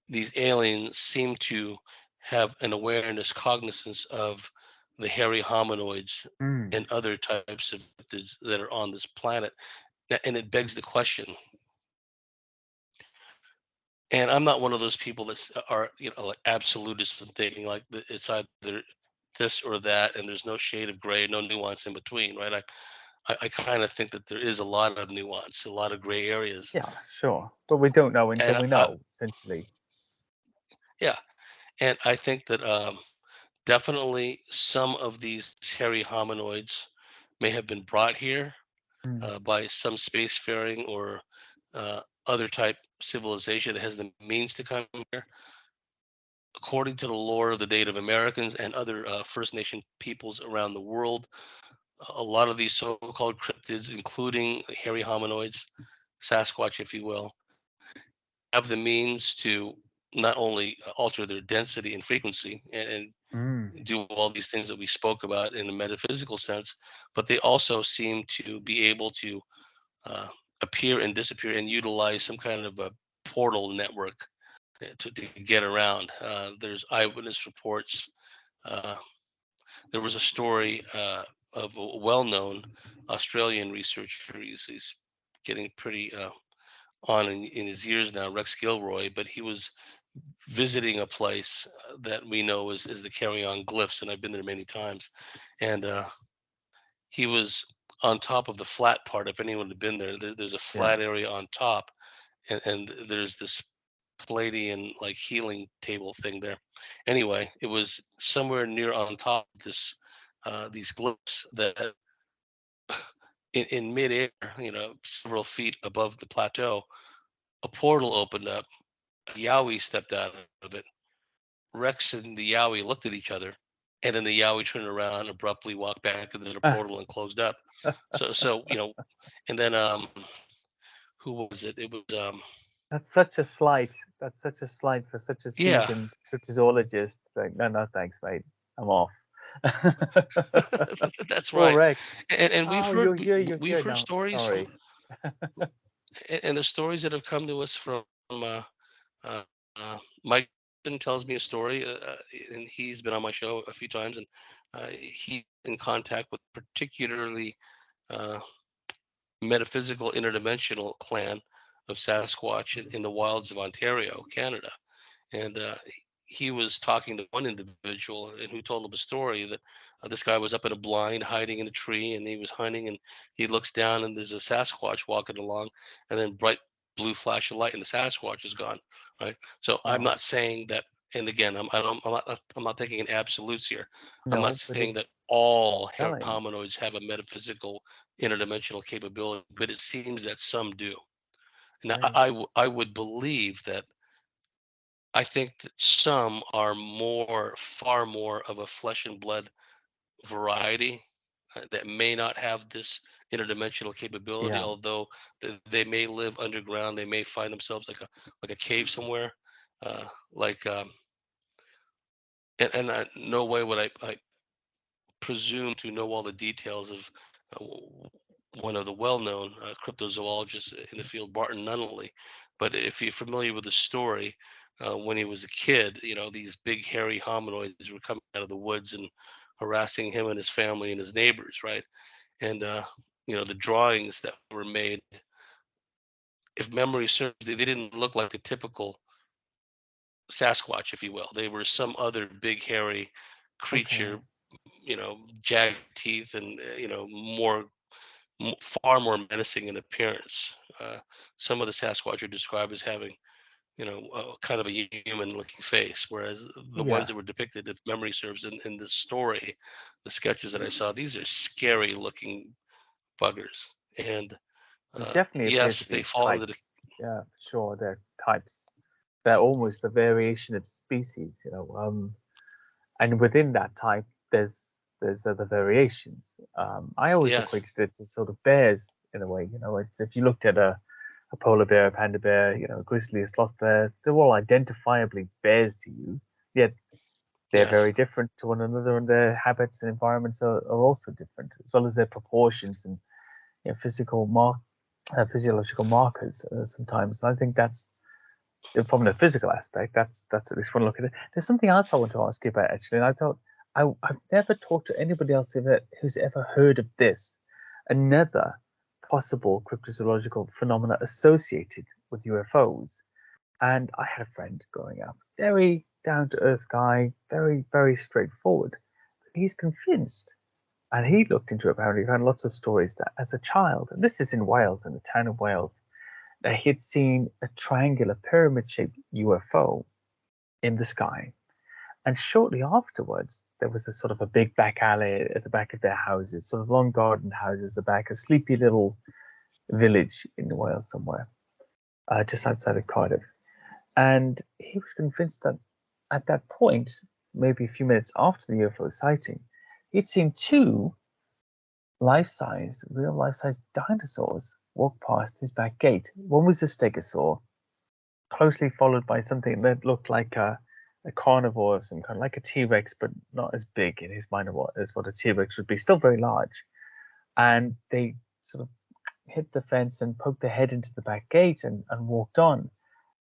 these aliens seem to have an awareness, cognizance of the hairy hominoids Mm. and other types of cryptids that are on this planet. And it begs the question. And I'm not one of those people that are, like absolutists and thinking like it's either this or that, and there's no shade of gray, no nuance in between, right? I kind of think that there is a lot of nuance, a lot of gray areas, Yeah, sure. But we don't know until and we know, essentially. Yeah, and I think that definitely some of these hairy hominoids may have been brought here Mm, by some spacefaring or other type civilization that has the means to come here. According to the lore of the Native Americans and other First Nation peoples around the world, a lot of these so-called cryptids, including hairy hominoids, Sasquatch, if you will, have the means to not only alter their density and frequency mm, and do all these things that we spoke about in a metaphysical sense, but they also seem to be able to uh, appear and disappear and utilize some kind of a portal network to get around. There's eyewitness reports. Uh, there was a story of a well-known Australian researcher. He's getting pretty on in his years now, Rex Gilroy, but he was visiting a place that we know is the Carry On Glyphs, and I've been there many times. And he was on top of the flat part. If anyone had been there's a yeah. flat area on top, and there's this Palladian like healing table thing there. Anyway, it was somewhere near on top of this these glyphs that in midair, several feet above the plateau, a portal opened up. A Yowie stepped out of it. Rex and the Yowie looked at each other, and then the Yowie turned around, abruptly walked back into the portal and closed up. So and then who was it? It was That's such a slight. That's such a slight for such a yeah, seasoned cryptozoologist. Like, no, no, thanks, mate. I'm off. that's Poor right. Rex. And we've Oh, heard you're we've here heard now. stories from Sorry. and the stories that have come to us from uh, Mike tells me a story, and he's been on my show a few times, and he's in contact with particularly uh, metaphysical interdimensional clan of Sasquatch in the wilds of Ontario, Canada. And he was talking to one individual and who told him a story that this guy was up in a blind hiding in a tree and he was hunting and he looks down and there's a Sasquatch walking along and then bright blue flash of light and the Sasquatch is gone, right? So I'm Wow. not saying that, and again, I'm not thinking in absolutes here. I'm not No, but saying that it's all telling. hominoids have a metaphysical interdimensional capability, but it seems that some do. Now, Right. I would believe that I think that some are far more of a flesh and blood variety that may not have this interdimensional capability, Yeah. although they may live underground. They may find themselves like a cave somewhere. Like and no way would I presume to know all the details of one of the well-known cryptozoologists in the field, Barton Nunnally. But if you're familiar with the story, when he was a kid, these big hairy hominoids were coming out of the woods and harassing him and his family and his neighbors, right? And the drawings that were made, if memory serves, they didn't look like the typical Sasquatch, if you will. They were some other big hairy Okay. creature, jagged teeth and far more menacing in appearance. Some of the Sasquatch are described as having, kind of a human-looking face, whereas the ones Yeah. that were depicted, if memory serves, in the story, the sketches that I saw, these are scary-looking buggers. And There definitely appears yes, to they be fall into the types. Yeah, for sure. They're types. They're almost a variation of species, and within that type, there's other variations. I always yes, equated it to sort of bears in a way. It's, if you looked at a polar bear, a panda bear, a grizzly, a sloth bear, they're all identifiably bears to you. Yet they're yes, very different to one another, and their habits and environments are also different, as well as their proportions and physiological markers sometimes. And I think that's from the physical aspect. That's at least one look at it. There's something else I want to ask you about actually, and I thought I've never talked to anybody else who's ever heard of this. Another possible cryptozoological phenomena associated with UFOs. And I had a friend growing up, very down to earth guy, very, very straightforward. But he's convinced, and he looked into it apparently, found lots of stories that as a child, and this is in Wales, in the town of Wales, that he had seen a triangular pyramid shaped UFO in the sky. And shortly afterwards, there was a sort of a big back alley at the back of their houses, sort of long garden houses, the back, a sleepy little village in Wales somewhere, just outside of Cardiff. And he was convinced that at that point, maybe a few minutes after the UFO sighting, he'd seen two real life size dinosaurs walk past his back gate. One was a stegosaur, closely followed by something that looked like a carnivore of some kind, like a T Rex, but not as big in his mind as what a T Rex would be, still very large. And they sort of hit the fence and poked their head into the back gate and walked on.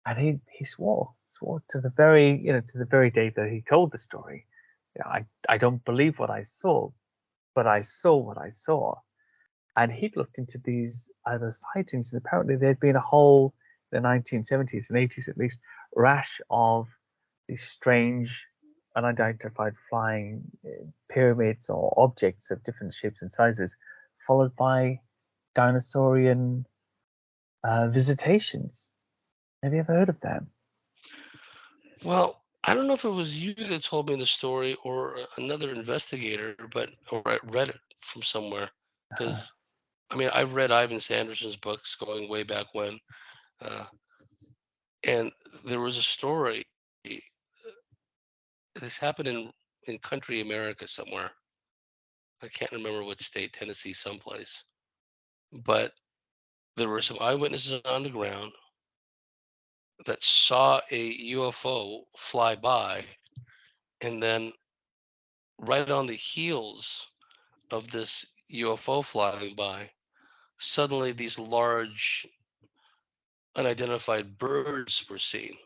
And he swore to the very, to the very day that he told the story. I don't believe what I saw, but I saw what I saw. And he'd looked into these other sightings, and apparently there'd been a whole, the 1970s and 80s at least, rash of these strange, unidentified flying pyramids or objects of different shapes and sizes, followed by dinosaurian visitations. Have you ever heard of them? Well, I don't know if it was you that told me the story or another investigator, or I read it from somewhere. Uh, Because I mean, I've read Ivan Sanderson's books going way back when, uh, and there was a story. This happened in country America somewhere. I can't remember what state, Tennessee, someplace. But there were some eyewitnesses on the ground that saw a UFO fly by, and then right on the heels of this UFO flying by, suddenly these large unidentified birds were seen,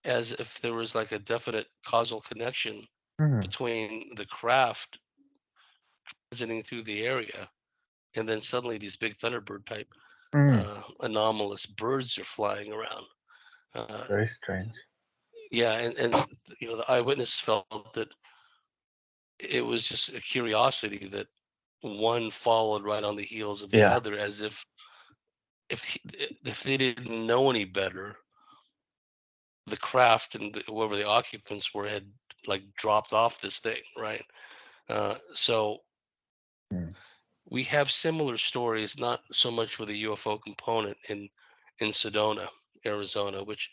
as if there was like a definite causal connection mm, between the craft visiting through the area and then suddenly these big thunderbird type mm, anomalous birds are flying around. Uh, very strange. yeah, and the eyewitness felt that it was just a curiosity that one followed right on the heels of the Yeah. other, as if they didn't know any better, the craft and whoever the occupants were had like dropped off this thing, right? So Mm, we have similar stories, not so much with a UFO component in Sedona, Arizona, which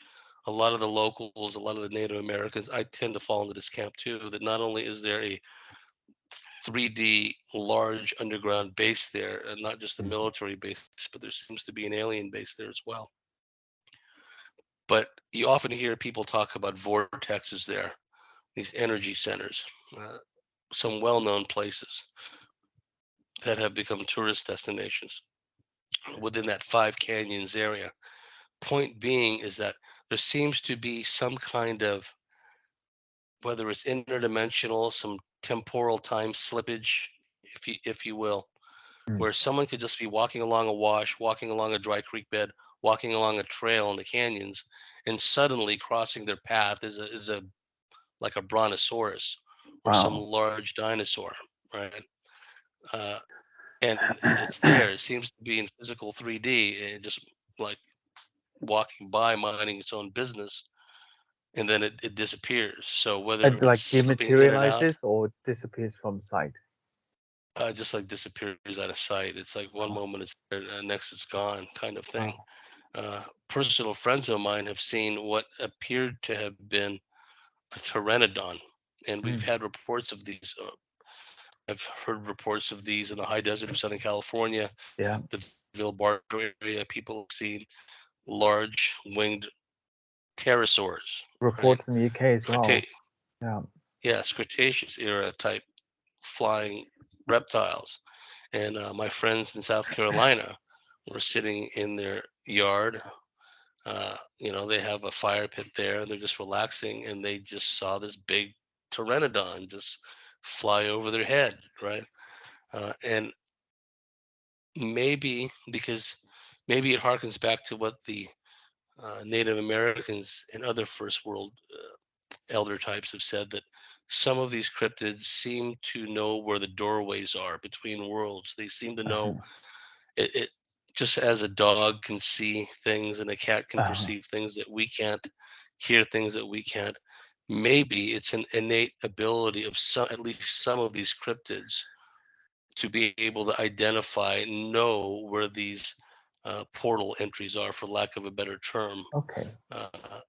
a lot of the locals, a lot of the Native Americans, I tend to fall into this camp too. That not only is there a 3D large underground base there, and not just a mm, military base, but there seems to be an alien base there as well. But you often hear people talk about vortexes there, these energy centers, uh, some well-known places that have become tourist destinations within that Five Canyons area. Point being is that there seems to be some kind of, whether it's interdimensional, some temporal time slippage, if you will, mm. where someone could just be walking along a wash, walking along a dry creek bed, walking along a trail in the canyons, and suddenly crossing their path is a like a brontosaurus or some Wow. large dinosaur, right? Uh, and it's there. It seems to be in physical 3D, and just like walking by, minding its own business, and then it disappears. So whether And it's like slipping in and out, dematerializes or disappears from sight. just like disappears out of sight. It's like one Wow. moment it's there, and next it's gone, kind of thing. Wow. Personal friends of mine have seen what appeared to have been a pteranodon, and we've Mm, had reports of these. I've heard reports of these in the high desert of Southern California, yeah. the Bartley area. People have seen large winged pterosaurs, right? Reports in the UK as Creta- well. Yeah. yes, Cretaceous era type flying reptiles. And my friends in South Carolina were sitting in their yard. They have a fire pit there, and they're just relaxing, and they just saw this big pteranodon just fly over their head, right? And maybe it harkens back to what the Native Americans and other first world elder types have said, that some of these cryptids seem to know where the doorways are between worlds. They seem to know Uh-huh. it just as a dog can see things and a cat can Uh-huh. perceive things that we can't. hear things that we can't. Maybe it's an innate ability of some, at least some of these cryptids, to be able to identify and know where these portal entries are, for lack of a better term. Okay. Uh,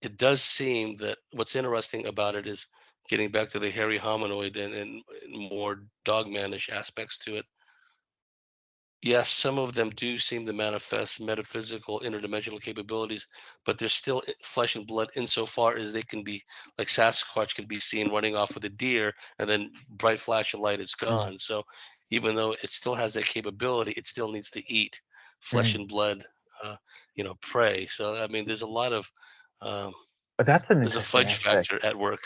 it does seem that what's interesting about it is, getting back to the hairy hominoid and more dogmanish aspects to it. Yes, some of them do seem to manifest metaphysical interdimensional capabilities, but they're still flesh and blood insofar as they can be, like Sasquatch can be seen running off with a deer, and then bright flash of light, it's Mm, gone. So even though it still has that capability, it still needs to eat flesh mm. and blood, uh, prey. So I mean, there's a lot of um, But that's an there's a interesting fudge factor aspect. at work.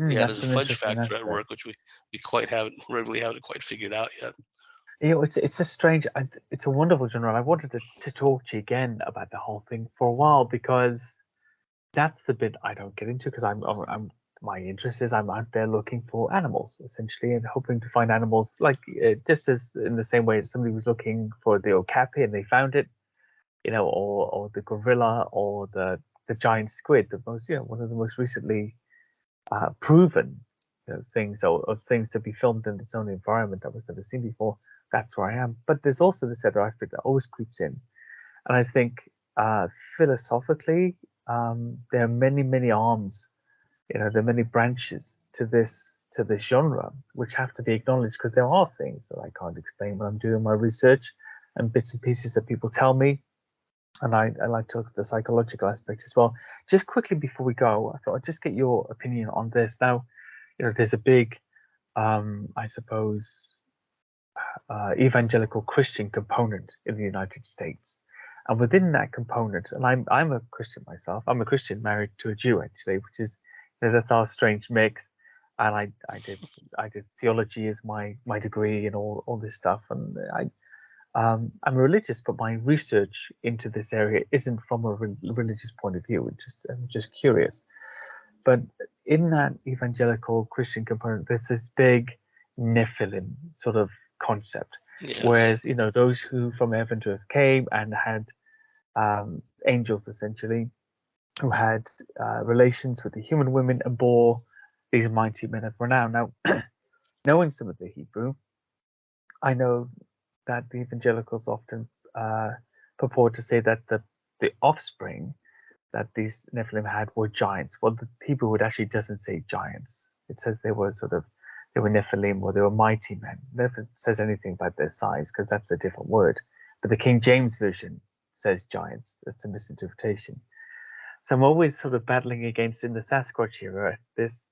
Yeah, there's That's a an fudge interesting factor at aspect. work, which we quite haven't really haven't quite figured out yet. It's a strange, it's a wonderful genre. I wanted to talk to you again about the whole thing for a while because that's the bit I don't get into because I'm my interest is I'm out there looking for animals essentially and hoping to find animals like just as in the same way that somebody was looking for the okapi and they found it, or the gorilla or the giant squid, the most one of the most recently proven things or of things to be filmed in its own environment that was never seen before. That's where I am. But there's also this other aspect that always creeps in, and I think philosophically, there are many arms. There are many branches to this genre which have to be acknowledged because there are things that I can't explain when I'm doing my research and bits and pieces that people tell me. And I like to look at the psychological aspect as well. Just quickly before we go, I thought I'd just get your opinion on this. Now, there's a big, I suppose, evangelical Christian component in the United States, and within that component, and I'm a Christian myself. I'm a Christian married to a Jew actually, which is that's our strange mix. And I did theology as my degree and all this stuff, and I'm religious, but my research into this area isn't from a religious point of view. I'm just curious. But in that evangelical Christian component, there's this big Nephilim sort of concept, Yes. whereas those who from heaven to earth came and had angels essentially, who had relations with the human women and bore these mighty men of renown. Now, knowing some of the Hebrew, I know that the evangelicals often purport to say that the offspring that these Nephilim had were giants. Well, the Hebrew word actually doesn't say giants. It says they were Nephilim or they were mighty men. It never says anything about their size because that's a different word. But the King James version says giants. That's a misinterpretation. So I'm always sort of battling against in the Sasquatch era this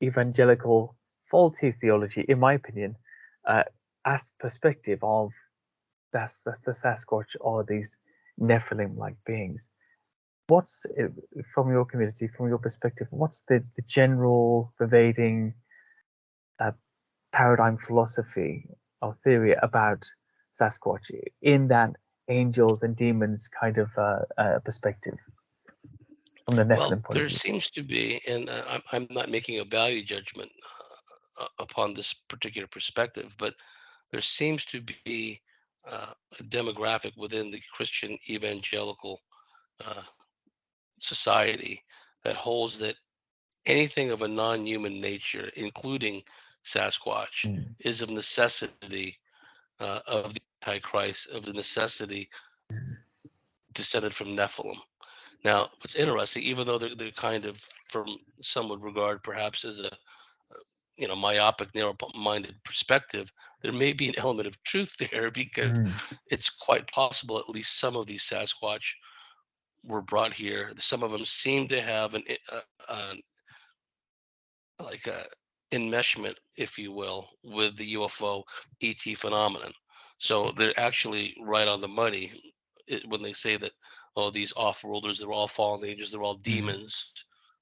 evangelical faulty theology, in my opinion, uh, as perspective of that's the Sasquatch or these Nephilim-like beings. What's from your community, from your perspective? What's the general pervading uh, paradigm philosophy or theory about Sasquatch in that angels and demons kind of perspective from the Well, Nephilim point of there view? seems to be, and I'm not making a value judgment upon this particular perspective, but there seems to be a demographic within the Christian evangelical uh, society that holds that anything of a non-human nature, including Sasquatch, Mm, is of necessity of the Antichrist, of the necessity descended from Nephilim. Now, what's interesting, even though they're kind of, from some would regard perhaps as a myopic, narrow-minded perspective, there may be an element of truth there because mm, it's quite possible at least some of these Sasquatch were brought here. Some of them seem to have an like a enmeshment, if you will, with the UFO ET phenomenon. So they're actually right on the money when they say that, oh, these off-worlders, they're all fallen angels, they're all mm, demons,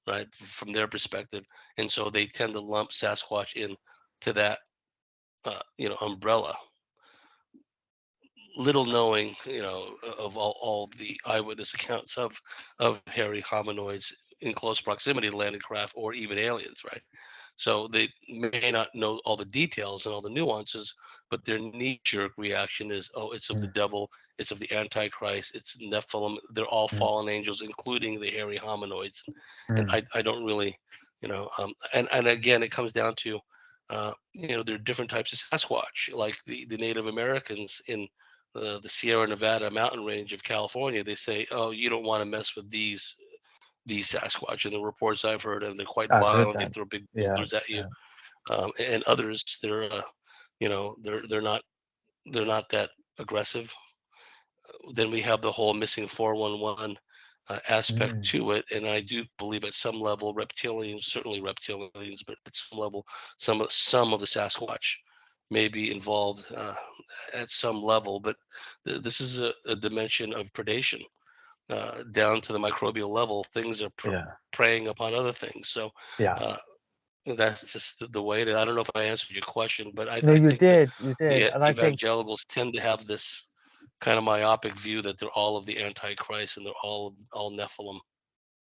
right, from their perspective. And so they tend to lump Sasquatch in to that, umbrella, little knowing, of all the eyewitness accounts of hairy hominoids in close proximity to landing craft or even aliens, right? So they may not know all the details and all the nuances, but their knee-jerk reaction is, oh, it's of the mm, devil, it's of the Antichrist, it's Nephilim. They're all mm, fallen angels, including the hairy hominoids. And mm. I don't really, and again, it comes down to, there are different types of Sasquatch, like the Native Americans in the Sierra Nevada mountain range of California. They say, oh, you don't want to mess with these Sasquatch. And the reports I've heard, and they're quite I've heard violent. They that. throw big Yeah, boulders at you. yeah, And others, they're not that aggressive. Then we have the whole missing 411 aspect mm, to it, and I do believe at some level reptilians, certainly reptilians, but at some level, some of the Sasquatch may be involved at some level. But this is a dimension of predation down to the microbial level. Things are yeah, preying upon other things. So yeah. uh, that's just the way it is. I don't know if I answered your question, but I, No, I think that you did, the and I think, evangelicals tend to have this kind of myopic view that they're all of the Antichrist and they're all Nephilim.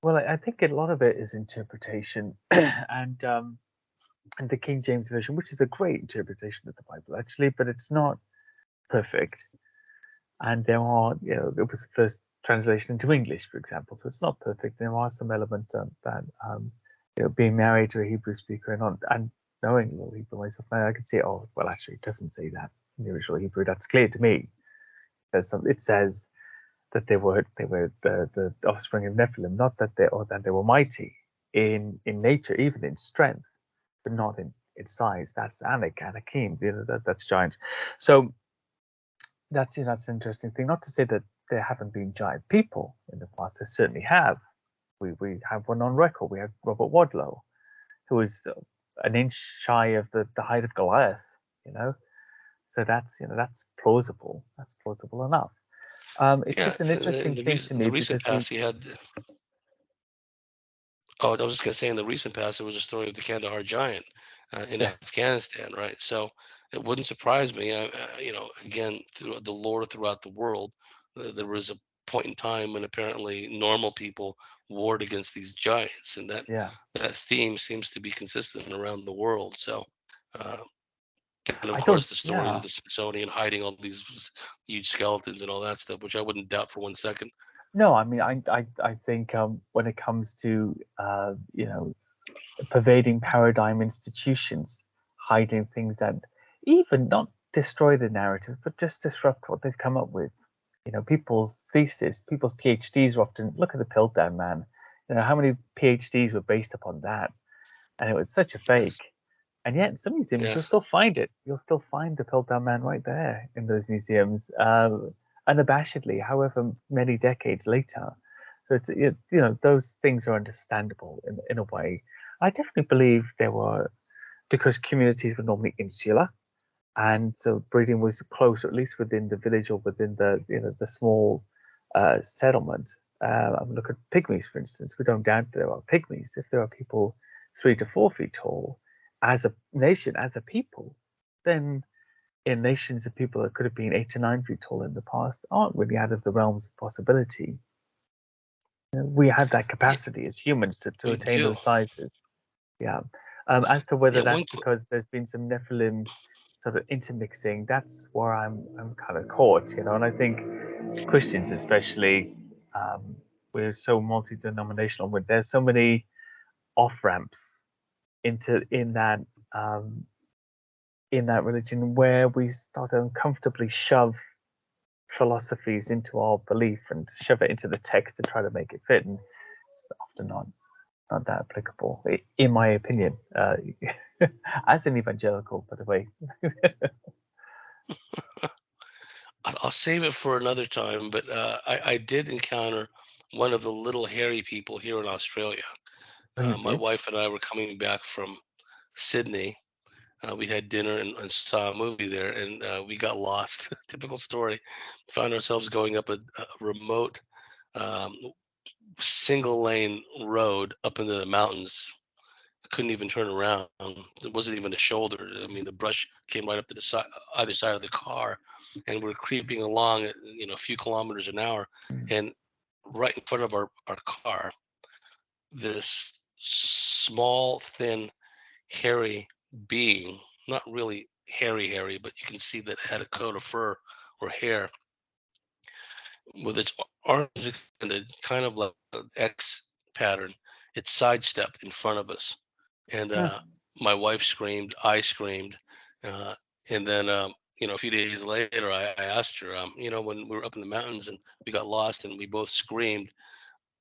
well, I think a lot of it is interpretation, and the King James version, which is a great interpretation of the Bible, actually, but it's not perfect. And there are, it was the first translation into English, for example, so it's not perfect. There are some elements that, being married to a Hebrew speaker and knowing a little Hebrew myself, I could see, oh, well, actually, it doesn't say that in the original Hebrew. That's clear to me. It says that they were the offspring of Nephilim, not that that they were mighty in nature, even in strength, but not in size. That's Anakim, that's giant. So that's an interesting thing. Not to say that there haven't been giant people in the past. There certainly have. We have one on record. We have Robert Wadlow, who was an inch shy of the height of Goliath. You know, so that's plausible. That's plausible enough. It's Yeah, just an in interesting the thing to me recent because we past, he had. Oh, I was just gonna say in the recent past, there was a story of the Kandahar giant in yes, Afghanistan, right? So it wouldn't surprise me. Again, through the lore throughout the world, there was a point in time when apparently normal people warred against these giants, and that yeah. that theme seems to be consistent around the world. So, uh, and of I don't. course, the stories of Yeah. the Smithsonian hiding all these huge skeletons and all that stuff, which I wouldn't doubt for 1 second. No, I mean, I think when it comes to pervading paradigm institutions, hiding things that even not destroy the narrative, but just disrupt what they've come up with. People's thesis, people's PhDs are often look at the Piltdown Man. How many PhDs were based upon that, and it was such a Yes, fake. And yet, in some museums, you'll yes, still find it. You'll still find the Piltdown Man right there in those museums, unabashedly, however many decades later. So those things are understandable in a way. I definitely believe there were because communities were normally insular, and so breeding was close, at least within the village or within the small settlement. Look at pygmies, for instance. We don't doubt there are pygmies. If there are people 3 to 4 feet tall, as a nation, as a people, then in nations of people that could have been 8 to 9 feet tall in the past aren't really out of the realms of possibility. We have that yeah, capacity as humans to we attain do. those sizes. Yeah. As to whether Yeah, that's because there's been some Nephilim sort of intermixing, that's where I'm kind of caught, and I think Christians especially, we're so multi-denominational. There's so many off ramps into um, in that religion where we start to uncomfortably shove philosophies into our belief and shove it into the text to try to make it fit, and it's often not that applicable, in my opinion. As an evangelical, by the way. I'll save it for another time, but I did encounter one of the little hairy people here in Australia. Oh, you My did? wife and I were coming back from Sydney. We had dinner and saw a movie there, and we got lost. Typical story. Found ourselves going up a remote um, single lane road up into the mountains. Couldn't even turn around. There wasn't even a shoulder. I mean, the brush came right up to the side, either side of the car, and we're creeping along at a few kilometers an hour, Mm. and right in front of our car, this small, thin hairy being, not really hairy, but you can see that it had a coat of fur or hair with its arms extended, kind of like an X pattern. It sidestepped in front of us, and Huh. my wife screamed, I screamed, uh, and then a few days later, I asked her, when we were up in the mountains and we got lost and we both screamed,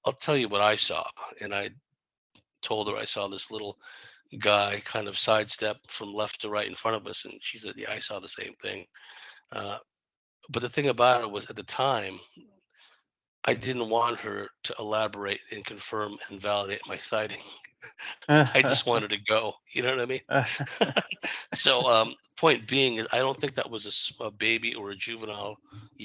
I'll tell you what I saw, and I told her I saw this little guy kind of sidestep from left to right in front of us, and she said, "Yeah, I saw the same thing." Uh, but the thing about it was, at the time, I didn't want her to elaborate and confirm and validate my sighting. I just wanted to go. You know what I mean? So, point being is, I don't think that was a baby or a juvenile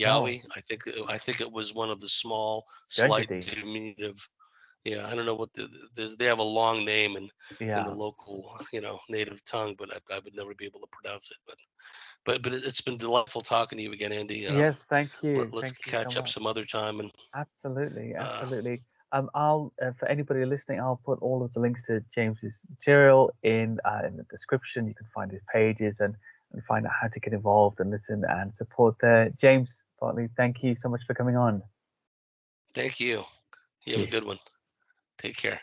Oh, yowie. I think it was one of the small, slight, Gunjadee. diminutive. Yeah, I don't know what they have a long name in the Yeah. local, native tongue, but I would never be able to pronounce it. But it's been delightful talking to you again, Andy. Yes, thank you. Let's Thank you so catch up much. some other time, and Absolutely, uh, absolutely. I'll for anybody listening, I'll put all of the links to James's material in the description. You can find his pages and find out how to get involved and listen and support there. James Bartley, thank you so much for coming on. thank you. You have a Thank you. good one. Take care.